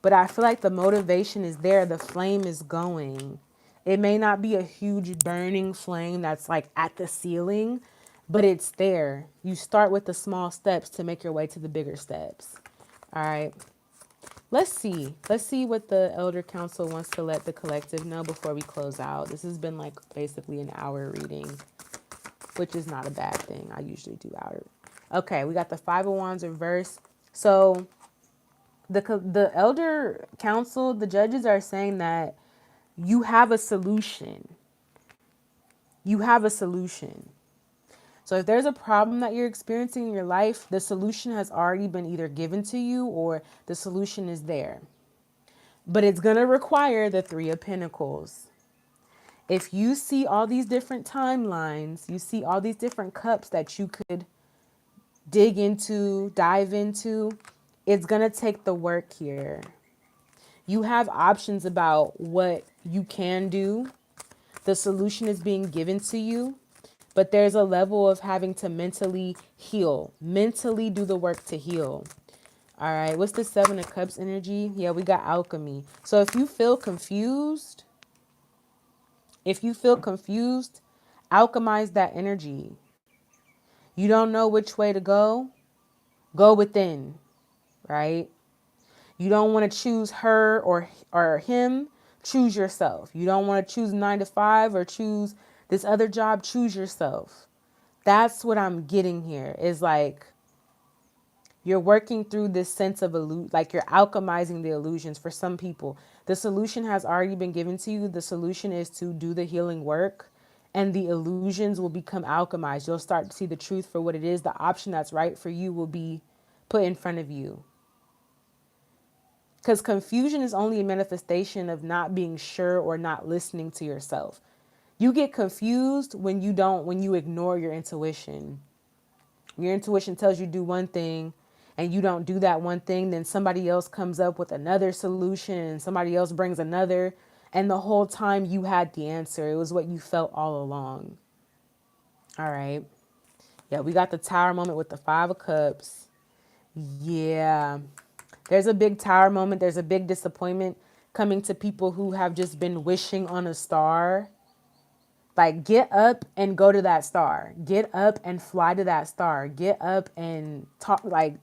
Speaker 2: But I feel like the motivation is there. The flame is going. It may not be a huge burning flame that's like at the ceiling, but it's there. You start with the small steps to make your way to the bigger steps. All right. Let's see. Let's see what the Elder Council wants to let the collective know before we close out. This has been like basically an hour reading, which is not a bad thing. I usually do hour. Okay, we got the Five of Wands reverse. So the Elder Council, the judges are saying that you have a solution. You have a solution. So if there's a problem that you're experiencing in your life, the solution has already been either given to you or the solution is there. But it's going to require the Three of Pentacles. If you see all these different timelines, you see all these different cups that you could dig into, dive into, it's going to take the work here. You have options about what you can do. The solution is being given to you, but there's a level of having to mentally heal, mentally do the work to heal. All right, what's the Seven of Cups energy? Yeah, we got alchemy. So if you feel confused, alchemize that energy. You don't know which way to go within, right? You don't want to choose her or him, choose yourself. You don't want to choose 9 to 5 or choose this other job, choose yourself. That's what I'm getting here is like you're working through this sense of like you're alchemizing the illusions for some people. The solution has already been given to you. The solution is to do the healing work and the illusions will become alchemized. You'll start to see the truth for what it is. The option that's right for you will be put in front of you. Because confusion is only a manifestation of not being sure or not listening to yourself. You get confused when you ignore your intuition. Your intuition tells you do one thing and you don't do that one thing, then somebody else comes up with another solution and somebody else brings another. And the whole time you had the answer. It was what you felt all along. All right. Yeah, we got the tower moment with the Five of Cups. Yeah. There's a big tower moment. There's a big disappointment coming to people who have just been wishing on a star. Like, get up and go to that star. Get up and fly to that star. Get up and talk. Like,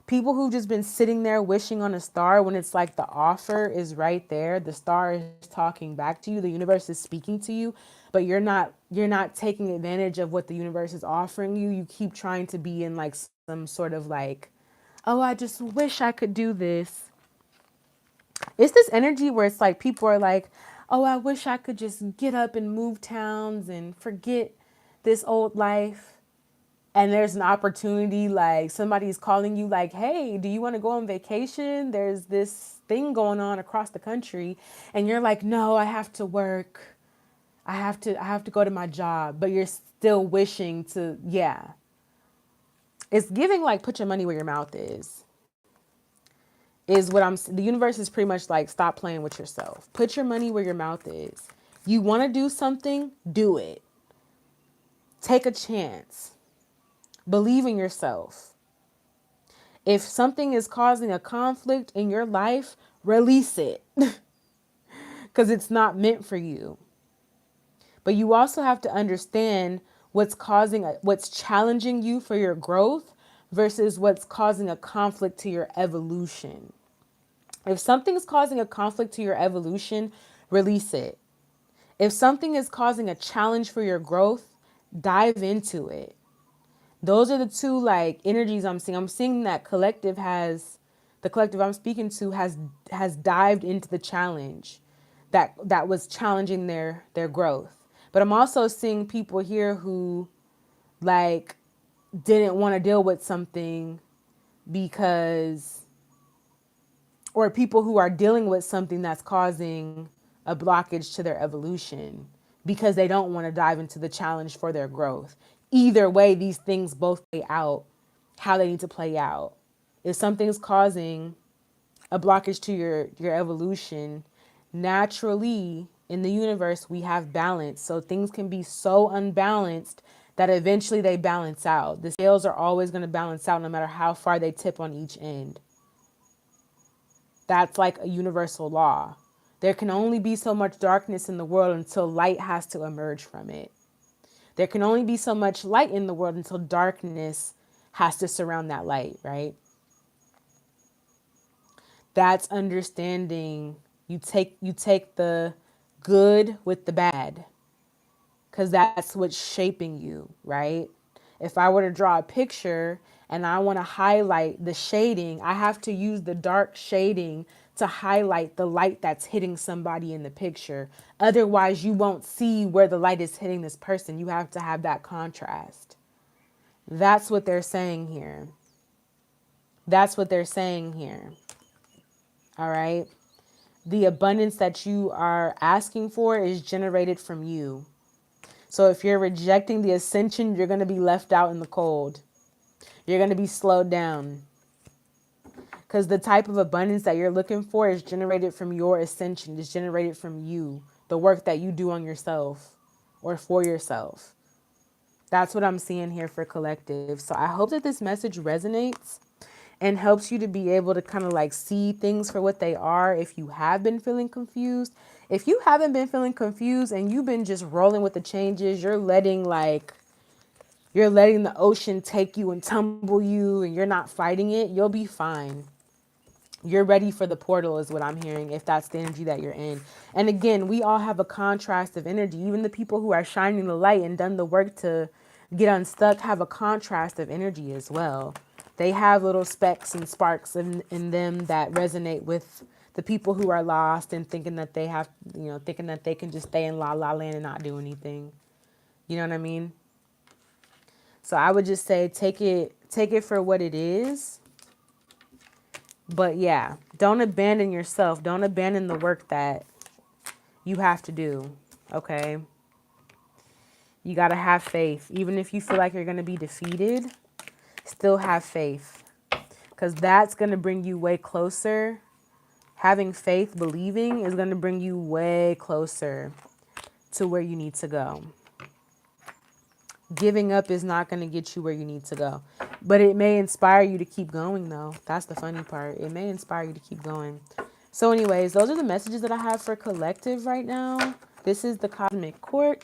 Speaker 2: people who've just been sitting there wishing on a star when it's like the offer is right there. The star is talking back to you. The universe is speaking to you, but you're not taking advantage of what the universe is offering you. You keep trying to be in like some sort of like, oh, I just wish I could do this. It's this energy where it's like people are like, oh, I wish I could just get up and move towns and forget this old life. And there's an opportunity, like somebody's calling you, like, hey, do you want to go on vacation? There's this thing going on across the country. And you're like, no, I have to work. I have to go to my job. But you're still wishing to, yeah. It's giving like put your money where your mouth is what the universe is pretty much like, stop playing with yourself. Put your money where your mouth is. You want to do something, do it. Take a chance. Believe in yourself. If something is causing a conflict in your life, release it because it's not meant for you. But you also have to understand what's challenging you for your growth versus what's causing a conflict to your evolution. If something's causing a conflict to your evolution, release it. If something is causing a challenge for your growth, dive into it. Those are the two like energies I'm seeing. I'm seeing that the collective I'm speaking to has dived into the challenge that was challenging their growth. But I'm also seeing people here who like didn't want to deal with something because, or people who are dealing with something that's causing a blockage to their evolution because they don't want to dive into the challenge for their growth. Either way, these things both play out how they need to play out. If something's causing a blockage to your evolution, naturally in the universe we have balance. So things can be so unbalanced that eventually they balance out. The scales are always going to balance out no matter how far they tip on each end. That's like a universal law. There can only be so much darkness in the world until light has to emerge from it. There can only be so much light in the world until darkness has to surround that light, right? That's understanding. You take the good with the bad because that's what's shaping you, right? If I were to draw a picture and I want to highlight the shading, I have to use the dark shading to highlight the light that's hitting somebody in the picture. Otherwise, you won't see where the light is hitting this person. You have to have that contrast. That's what they're saying here. That's what they're saying here. All right. The abundance that you are asking for is generated from you. So if you're rejecting the ascension, you're going to be left out in the cold. You're going to be slowed down. Because the type of abundance that you're looking for is generated from your ascension. It's generated from you. The work that you do on yourself or for yourself. That's what I'm seeing here for collective. So I hope that this message resonates and helps you to be able to kind of like see things for what they are if you have been feeling confused. If you haven't been feeling confused and you've been just rolling with the changes, you're letting the ocean take you and tumble you and you're not fighting it, you'll be fine. You're ready for the portal is what I'm hearing, if that's the energy that you're in. And again, we all have a contrast of energy. Even the people who are shining the light and done the work to get unstuck have a contrast of energy as well. They have little specks and sparks in them that resonate with the people who are lost and thinking that thinking that they can just stay in la la land and not do anything. You know what I mean? So I would just say take it for what it is. But yeah, don't abandon yourself. Don't abandon the work that you have to do. Okay? You got to have faith. Even if you feel like you're going to be defeated, Still have faith, because that's going to bring you way closer. Having faith, believing, is going to bring you way closer to where you need to go. Giving up is not going to get you where you need to go. But it may inspire you to keep going, though. That's the funny part. It may inspire you to keep going. So, anyways, those are the messages that I have for collective right now. This is the Cosmic Court.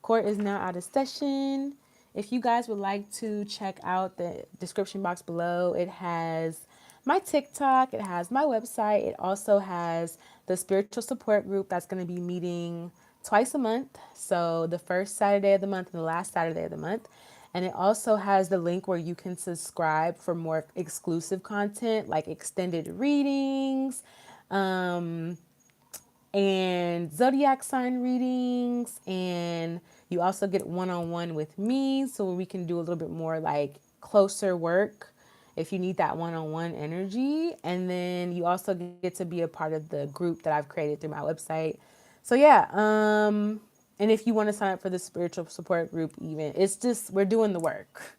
Speaker 2: Court is now out of session. If you guys would like to check out the description box below, it has my TikTok, it has my website, it also has the spiritual support group that's going to be meeting twice a month. So the first Saturday of the month and the last Saturday of the month. And it also has the link where you can subscribe for more exclusive content like extended readings, and zodiac sign readings, and you also get one-on-one with me so we can do a little bit more like closer work if you need that one-on-one energy. And then you also get to be a part of the group that I've created through my website. So yeah, and if you want to sign up for the spiritual support group, even, it's just, we're doing the work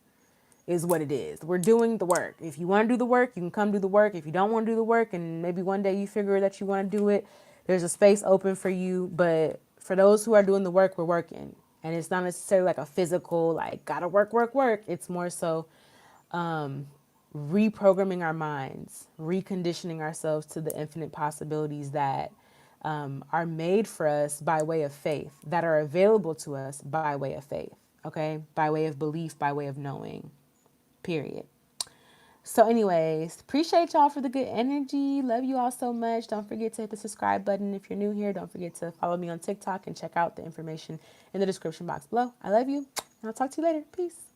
Speaker 2: is what it is. We're doing the work. If you want to do the work, you can come do the work. If you don't want to do the work and maybe one day you figure that you want to do it, there's a space open for you. But for those who are doing the work, we're working. And it's not necessarily like a physical, like, gotta work, work, work. It's more so reprogramming our minds, reconditioning ourselves to the infinite possibilities that are made for us by way of faith, that are available to us by way of faith, okay? By way of belief, by way of knowing, period. So, anyways, appreciate y'all for the good energy. Love you all so much. Don't forget to hit the subscribe button if you're new here. Don't forget to follow me on TikTok and check out the information in the description box below. I love you, and I'll talk to you later. Peace.